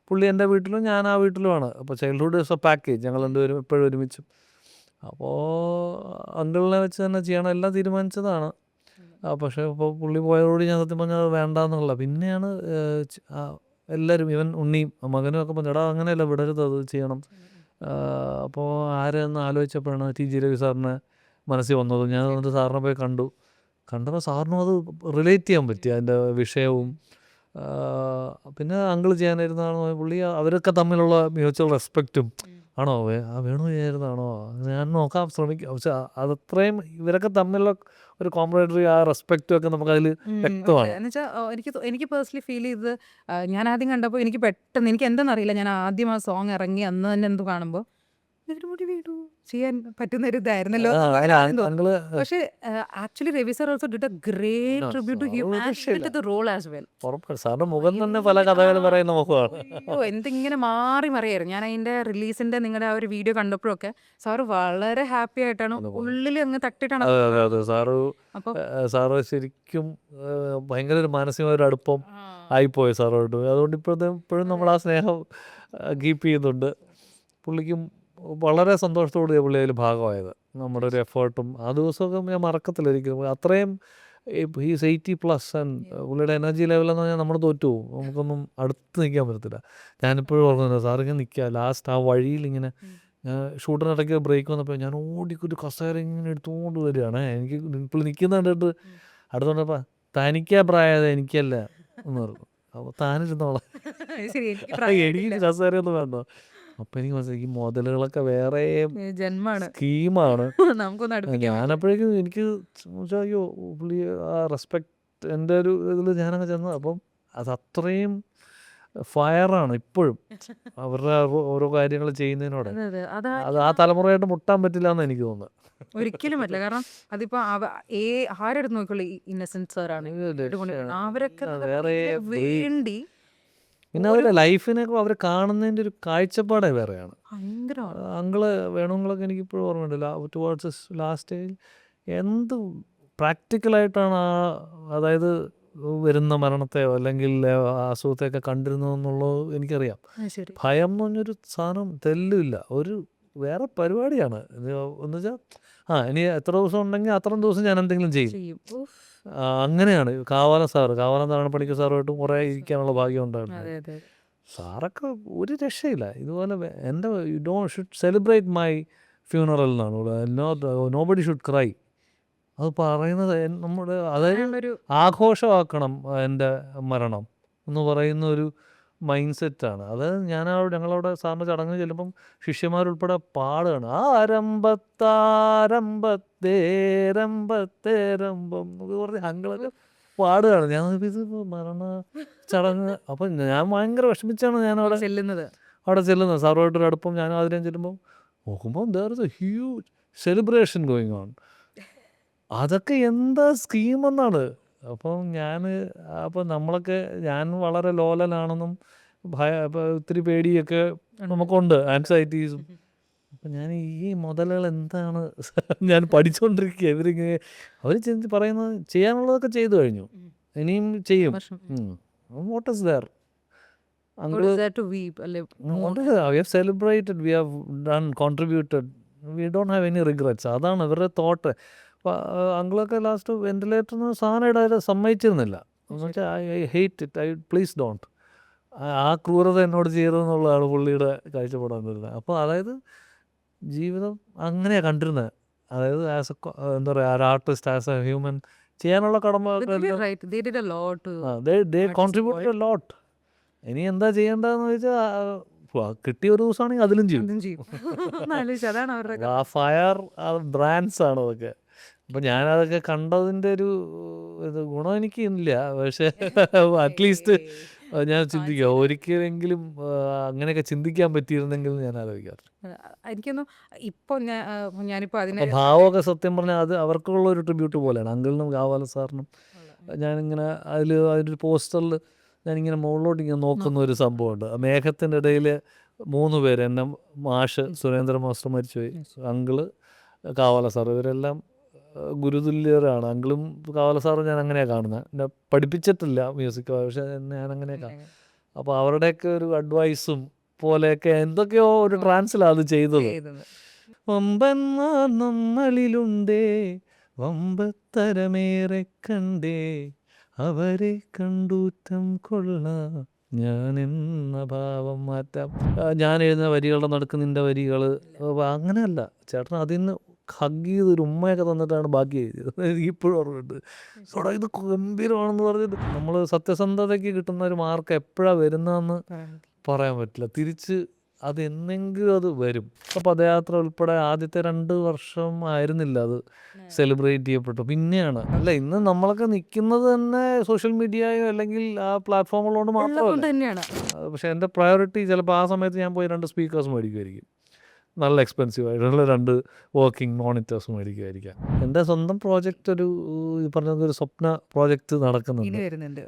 പുള്ളി എൻ്റെ വീട്ടിലും ഞാൻ ആ വീട്ടിലുമാണ്. അപ്പോൾ ചൈൽഡ്ഹുഡ് ഇസ് എ പാക്കേജ്. ഞങ്ങൾ രണ്ടുപേരും എപ്പോഴും ഒരുമിച്ചും. അപ്പോൾ അങ്കിളിനെ വെച്ച് തന്നെ ചെയ്യണം എല്ലാം തീരുമാനിച്ചതാണ്. പക്ഷേ ഇപ്പോൾ പുള്ളി പോയതോടുകൂടി ഞാൻ സത്യം പറഞ്ഞാൽ വേണ്ടാന്നുള്ള. പിന്നെയാണ് എല്ലാവരും ഇവൻ ഉണ്ണിയും മകനും ഒക്കെ പറഞ്ഞു എടാ അങ്ങനെയല്ല വിടരുത്, അത് ചെയ്യണം. അപ്പോൾ ആരെന്ന് ആലോചിച്ചപ്പോഴാണ് ടി.ജി. രവി സാറിനെ മനസ്സിൽ വന്നത്. ഞാൻ വന്നിട്ട് സാറിനെ പോയി കണ്ടപ്പോൾ സാറിനും അത് റിലേറ്റ് ചെയ്യാൻ പറ്റി അതിൻ്റെ വിഷയവും. പിന്നെ അങ്കിൾ ചെയ്യാനായിരുന്നാണോ പുള്ളി, അവരൊക്കെ തമ്മിലുള്ള മ്യൂച്വൽ റെസ്പെക്റ്റും ആണോ വേണു ചെയ്യായിരുന്നാണോ ഞാൻ നോക്കാൻ ശ്രമിക്കും. പക്ഷെ അതത്രയും ഇവരൊക്കെ തമ്മിലുള്ള ഒരു കോംപ്രമൈസറി ആ റെസ്പെക്റ്റും ഒക്കെ നമുക്കതിൽ വ്യക്തമാണ്. എനിക്ക് പേഴ്സണലി ഫീൽ ചെയ്തത് ഞാൻ ആദ്യം കണ്ടപ്പോൾ എനിക്ക് പെട്ടെന്ന് എനിക്ക് എന്തെന്നറിയില്ല, ഞാൻ ആദ്യം ആ സോങ് ഇറങ്ങി അന്ന് തന്നെ എന്ത് കാണുമ്പോൾ ഒരു മുടി വീണു ചെയ്യാൻ പറ്റുന്ന ഒരു ഇതായിരുന്നല്ലോ. അങ്ങള് പക്ഷേ actually Ravi sir also did a great tribute to him and to the role as well. ഉറപ്പാണ് സാറിന്റെ മുഖം തന്നെ പല കഥകൾ പറയുന്ന മുഖമാണ്. അയ്യോ എന്തിങ്ങനെ മാറി മറിയായിരുന്നു. ഞാൻ അതിന്റെ റിലീസിന്റെ നിങ്ങളുടെ ആ ഒരു വീഡിയോ കണ്ടപ്പോഴൊക്കെ സാറ് വളരെ ഹാപ്പി ആയിട്ടാണ് ഉള്ളിൽ അങ്ങ് തട്ടിട്ടാണ്. അതെ അതെ അതെ അപ്പം സാറ് ശരിക്കും ഭയങ്കര ഒരു മാനസികമായ ഒരു അടുപ്പം ആയിപ്പോയി സാറോട്ട്. അതുകൊണ്ട് ഇപ്പോഴും നമ്മൾ ആ സ്നേഹം കീപ്പ് ചെയ്യുന്നുണ്ട്. പുള്ളിക്കും വളരെ സന്തോഷത്തോടെ പുള്ളി അതിൽ ഭാഗമായത്. നമ്മുടെ ഒരു എഫേർട്ടും ആ ദിവസമൊക്കെ ഞാൻ മറക്കത്തില്ല ഒരിക്കലും. അത്രയും ഹീസ് 80+ ആൻഡ് പുള്ളിയുടെ എനർജി ലെവലെന്ന് പറഞ്ഞാൽ നമ്മൾ തോറ്റു പോകും. നമുക്കൊന്നും അടുത്ത് നിൽക്കാൻ പറ്റത്തില്ല. ഞാനിപ്പോഴും ഓർക്കുന്നില്ല സാറിങ്ങനെ നിൽക്കുക ലാസ്റ്റ് ആ വഴിയിൽ ഇങ്ങനെ ഷൂട്ടിനിടയ്ക്ക് ബ്രേക്ക് വന്നപ്പോൾ ഞാൻ ഓടിക്കൊരു കസേര ഇങ്ങനെ എടുത്തുകൊണ്ട് വരികയാണ്. എനിക്ക് ഇപ്പോൾ നിൽക്കുന്ന കണ്ടിട്ട് അടുത്തോണ്ടപ്പോൾ തനിക്കാ പ്രായത് എനിക്കല്ല എന്ന് പറഞ്ഞു. അപ്പോൾ താനിരുന്നോളാം എനിക്ക് കസേരയൊന്നും വേണ്ട. അപ്പം എനിക്ക് മനസ്സിലായി ഈ മുതലുകളൊക്കെ വേറെ ജന്മാണ് സ്കീമാണ്. നമുക്കൊന്ന് ഞാനപ്പോഴേക്കും എനിക്ക് അയ്യോ പുള്ളി ആ റെസ്പെക്റ്റ് എൻ്റെ ഒരു ഇതിൽ ഞാനങ്ങ് ചെന്നത്. അപ്പം അതത്രയും ഫയറാണ് ഇപ്പോഴും അവരുടെ ഓരോ കാര്യങ്ങൾ ചെയ്യുന്നതിനോട്. അത് ആ തലമുറയായിട്ട് മുട്ടാൻ പറ്റില്ല എന്ന് എനിക്ക് തോന്നുന്നത്. ഒരിക്കലും പറ്റില്ല. കാരണം അതിപ്പോ ആരെടുത്ത് നോക്കുള്ളൂ ഇന്നസെന്റ് സാറാണ് അവരൊക്കെ വേറെ വേണ്ടി പിന്നെ അവരുടെ ലൈഫിനൊക്കെ അവർ കാണുന്നതിൻ്റെ ഒരു കാഴ്ചപ്പാടേ വേറെയാണ്. ഭയങ്കരമാണ്. അങ്കിള് വേണുങ്ങളൊക്കെ എനിക്കിപ്പോഴും ഓർമ്മയുണ്ടല്ലോ ടുവേർഡ്സ് ലാസ്റ്റ് സ്റ്റേജിൽ എന്ത് പ്രാക്ടിക്കലായിട്ടാണ് അതായത് വരുന്ന മരണത്തെയോ അല്ലെങ്കിൽ അസുഖത്തെയൊക്കെ കണ്ടിരുന്നതെന്നുള്ളത് എനിക്കറിയാം. ഭയം എന്ന് പറഞ്ഞൊരു സാധനം തെല്ലുമില്ല. ഒരു വേറെ പരിപാടിയാണ് എന്ന് വെച്ചാൽ ഇനി എത്ര ദിവസം ഉണ്ടെങ്കിൽ അത്രയും ദിവസം ഞാൻ എന്തെങ്കിലും ചെയ്യും. അങ്ങനെയാണ് കാവാലം നാരായണപ്പണിക്കർ സാറുമായിട്ടും കുറേ ഇരിക്കാനുള്ള ഭാഗ്യം ഉണ്ടായിരുന്നു. സാറൊക്കെ ഒരു രക്ഷയില്ല. ഇതുപോലെ എൻ്റെ ഷുഡ് സെലിബ്രേറ്റ് മൈ ഫ്യൂണറൽ എന്നാണ് നോബഡി ഷുഡ് ക്രൈ. അത് പറയുന്നത് നമ്മുടെ അതായത് ആഘോഷമാക്കണം എൻ്റെ മരണം എന്ന് പറയുന്ന ഒരു മൈൻഡ് സെറ്റാണ്. അത് ഞങ്ങളവിടെ സാറിൻ്റെ ചടങ്ങിന് ചെല്ലുമ്പം ശിഷ്യന്മാരുൾപ്പെടെ പാടുകയാണ് ആരംഭത്താരംഭത്തേരംഭത്തേരംഭം എന്നൊക്കെ പറഞ്ഞ് അങ്ങളൊക്കെ പാടുകയാണ്. ഞാൻ ഇത് മരണ ചടങ്ങ് അപ്പം ഞാൻ ഭയങ്കര വിഷമിച്ചാണ് ഞാൻ അവിടെ ചെല്ലുന്നത്. സാറുമായിട്ടൊരു അടുപ്പം ഞാനും അതിലേം ചെല്ലുമ്പം നോക്കുമ്പം there is A huge celebration going on. അതൊക്കെ എന്താ സ്കീമെന്നാണ്. അപ്പം നമ്മളൊക്കെ ഞാൻ വളരെ ലോലനാണെന്നും ഒത്തിരി പേടിയൊക്കെ നമുക്കുണ്ട്, ആൻസൈറ്റീസും. അപ്പം ഞാൻ ഈ മുതലുകൾ എന്താണ് ഞാൻ പഠിച്ചുകൊണ്ടിരിക്കുക. ഇവരിങ്ങനെ അവർ പറയുന്നത് ചെയ്യാനുള്ളതൊക്കെ ചെയ്തു കഴിഞ്ഞു, ഇനിയും ചെയ്യും. What is there uncle to weep we have celebrated, we have done, contributed, we don't have any regrets. അതാണ് ഇവരുടെ തോട്ട്. അപ്പോൾ അങ്കിളൊക്കെ ലാസ്റ്റ് വെന്റിലേറ്ററിന് സാധനം ഇടാതെ സമ്മതിച്ചിരുന്നില്ല. എന്ന് വെച്ചാൽ I hate it, please don't. ആ ക്രൂരത എന്നോട് ചെയ്തതെന്നുള്ളതാണ് പുള്ളിയുടെ കാഴ്ചപ്പാട് വന്നിരുന്നത്. അപ്പോൾ അതായത് ജീവിതം അങ്ങനെയാണ് കണ്ടിരുന്നത്. അതായത് ആസ് എന്താ പറയുക ഒരു ആർട്ടിസ്റ്റ്, ആസ് എ ഹ്യൂമൻ ചെയ്യാനുള്ള കടമ കോൺട്രിബ്യൂട്ടഡ് എ ലോട്ട്. ഇനി എന്താ ചെയ്യേണ്ടതെന്ന് ചോദിച്ചാൽ കിട്ടിയ ഒരു ദിവസമാണെങ്കിൽ അതിലും ചെയ്യും. ആ ഫയർ ബ്രാൻഡ്സ് ആണ് അതൊക്കെ. അപ്പം ഞാനതൊക്കെ കണ്ടതിൻ്റെ ഒരു ഗുണം എനിക്ക് ഇല്ല. പക്ഷേ അറ്റ്ലീസ്റ്റ് ഞാൻ ചിന്തിക്കുക ഒരിക്കലെങ്കിലും അങ്ങനെയൊക്കെ ചിന്തിക്കാൻ പറ്റിയിരുന്നെങ്കിൽ ഞാൻ ആലോചിക്കാറ്. എനിക്കൊന്നും ഇപ്പോൾ ഞാനിപ്പോൾ അതിനെ ഭാവമൊക്കെ സത്യം പറഞ്ഞാൽ അത് അവർക്കുള്ള ഒരു ട്രിബ്യൂട്ട് പോലെയാണ്. അങ്കിളിനും കാവാല സാറിനും. ഞാനിങ്ങനെ അതിലൊരു പോസ്റ്ററിൽ ഞാനിങ്ങനെ മുകളിലോട്ട് ഇങ്ങനെ നോക്കുന്ന ഒരു സംഭവമുണ്ട്. മേഘത്തിൻ്റെ ഇടയിൽ 3 പേര്, എന്നെ മാഷ് സുരേന്ദ്ര മാസ്റ്റർ മരിച്ചുപോയി, അങ്കിള്, കാവാല സാർ, ഇവരെല്ലാം ഗുരുതുല്യരാണ്. അങ്കിളും കാവാല സാറും ഞാൻ അങ്ങനെയാണ് കാണുന്നത്. എന്നെ പഠിപ്പിച്ചിട്ടില്ല മ്യൂസിക്, പക്ഷേ ഞാൻ അങ്ങനെയാണ് കാണുന്നത്. അപ്പോൾ അവരുടെയൊക്കെ ഒരു അഡ്വൈസും പോലെയൊക്കെ എന്തൊക്കെയോ ഒരു ട്രാൻസിലാണ് അത് ചെയ്തത്. വമ്പന്മാർ നമ്മളിലുണ്ടേ, വമ്പത്തരമേറെ കണ്ടേ, അവരെ കണ്ടൂറ്റം കൊള്ളാം ഞാൻ എന്ന ഭാവം മാറ്റാം. ഞാൻ എഴുതുന്ന വരികളുടെ നടുക്ക് നിൻ്റെ വരികൾ അങ്ങനെയല്ല. ചേട്ടൻ അതിൽ നിന്ന് ഹഗ് ചെയ്ത് ഒരു ഉമ്മയൊക്കെ തന്നിട്ടാണ് ബാക്കി എഴുതിയത്. എനിക്കിപ്പോഴും ഓർമ്മയുണ്ട്. ഇത് ഗംഭീരമാണെന്ന് പറഞ്ഞിട്ട് നമ്മൾ സത്യസന്ധതയ്ക്ക് കിട്ടുന്ന ഒരു മാർക്ക് എപ്പോഴാണ് വരുന്നതെന്ന് പറയാൻ പറ്റില്ല. തിരിച്ച് അത് എന്നെങ്കിലും അത് വരും. അപ്പോൾ പദയാത്ര ഉൾപ്പെടെ ആദ്യത്തെ 2 വർഷം ആയിരുന്നില്ല അത് സെലിബ്രേറ്റ് ചെയ്യപ്പെട്ടു. പിന്നെയാണ് ഇന്ന് നമ്മളൊക്കെ നിൽക്കുന്നത് തന്നെ സോഷ്യൽ മീഡിയയോ അല്ലെങ്കിൽ ആ പ്ലാറ്റ്ഫോമുകളോട് മാത്രമല്ല. തന്നെയാണ്. പക്ഷേ എൻ്റെ പ്രയോറിറ്റി ചിലപ്പോൾ ആ സമയത്ത് ഞാൻ പോയി 2 സ്പീക്കേഴ്സ് മേടിക്കുമായിരിക്കും. നല്ല എക്സ്പെൻസീവ് ആയിട്ടുള്ള 2 വർക്കിംഗ് മോണിറ്റേഴ്സ് മേടിക്കുമായിരിക്കാം. എൻ്റെ സ്വന്തം പ്രോജക്റ്റ് ഒരു ഈ പറഞ്ഞ ഒരു സ്വപ്ന പ്രോജക്റ്റ് ഇനി നടക്കുന്നുണ്ട്. വരുന്നുണ്ട്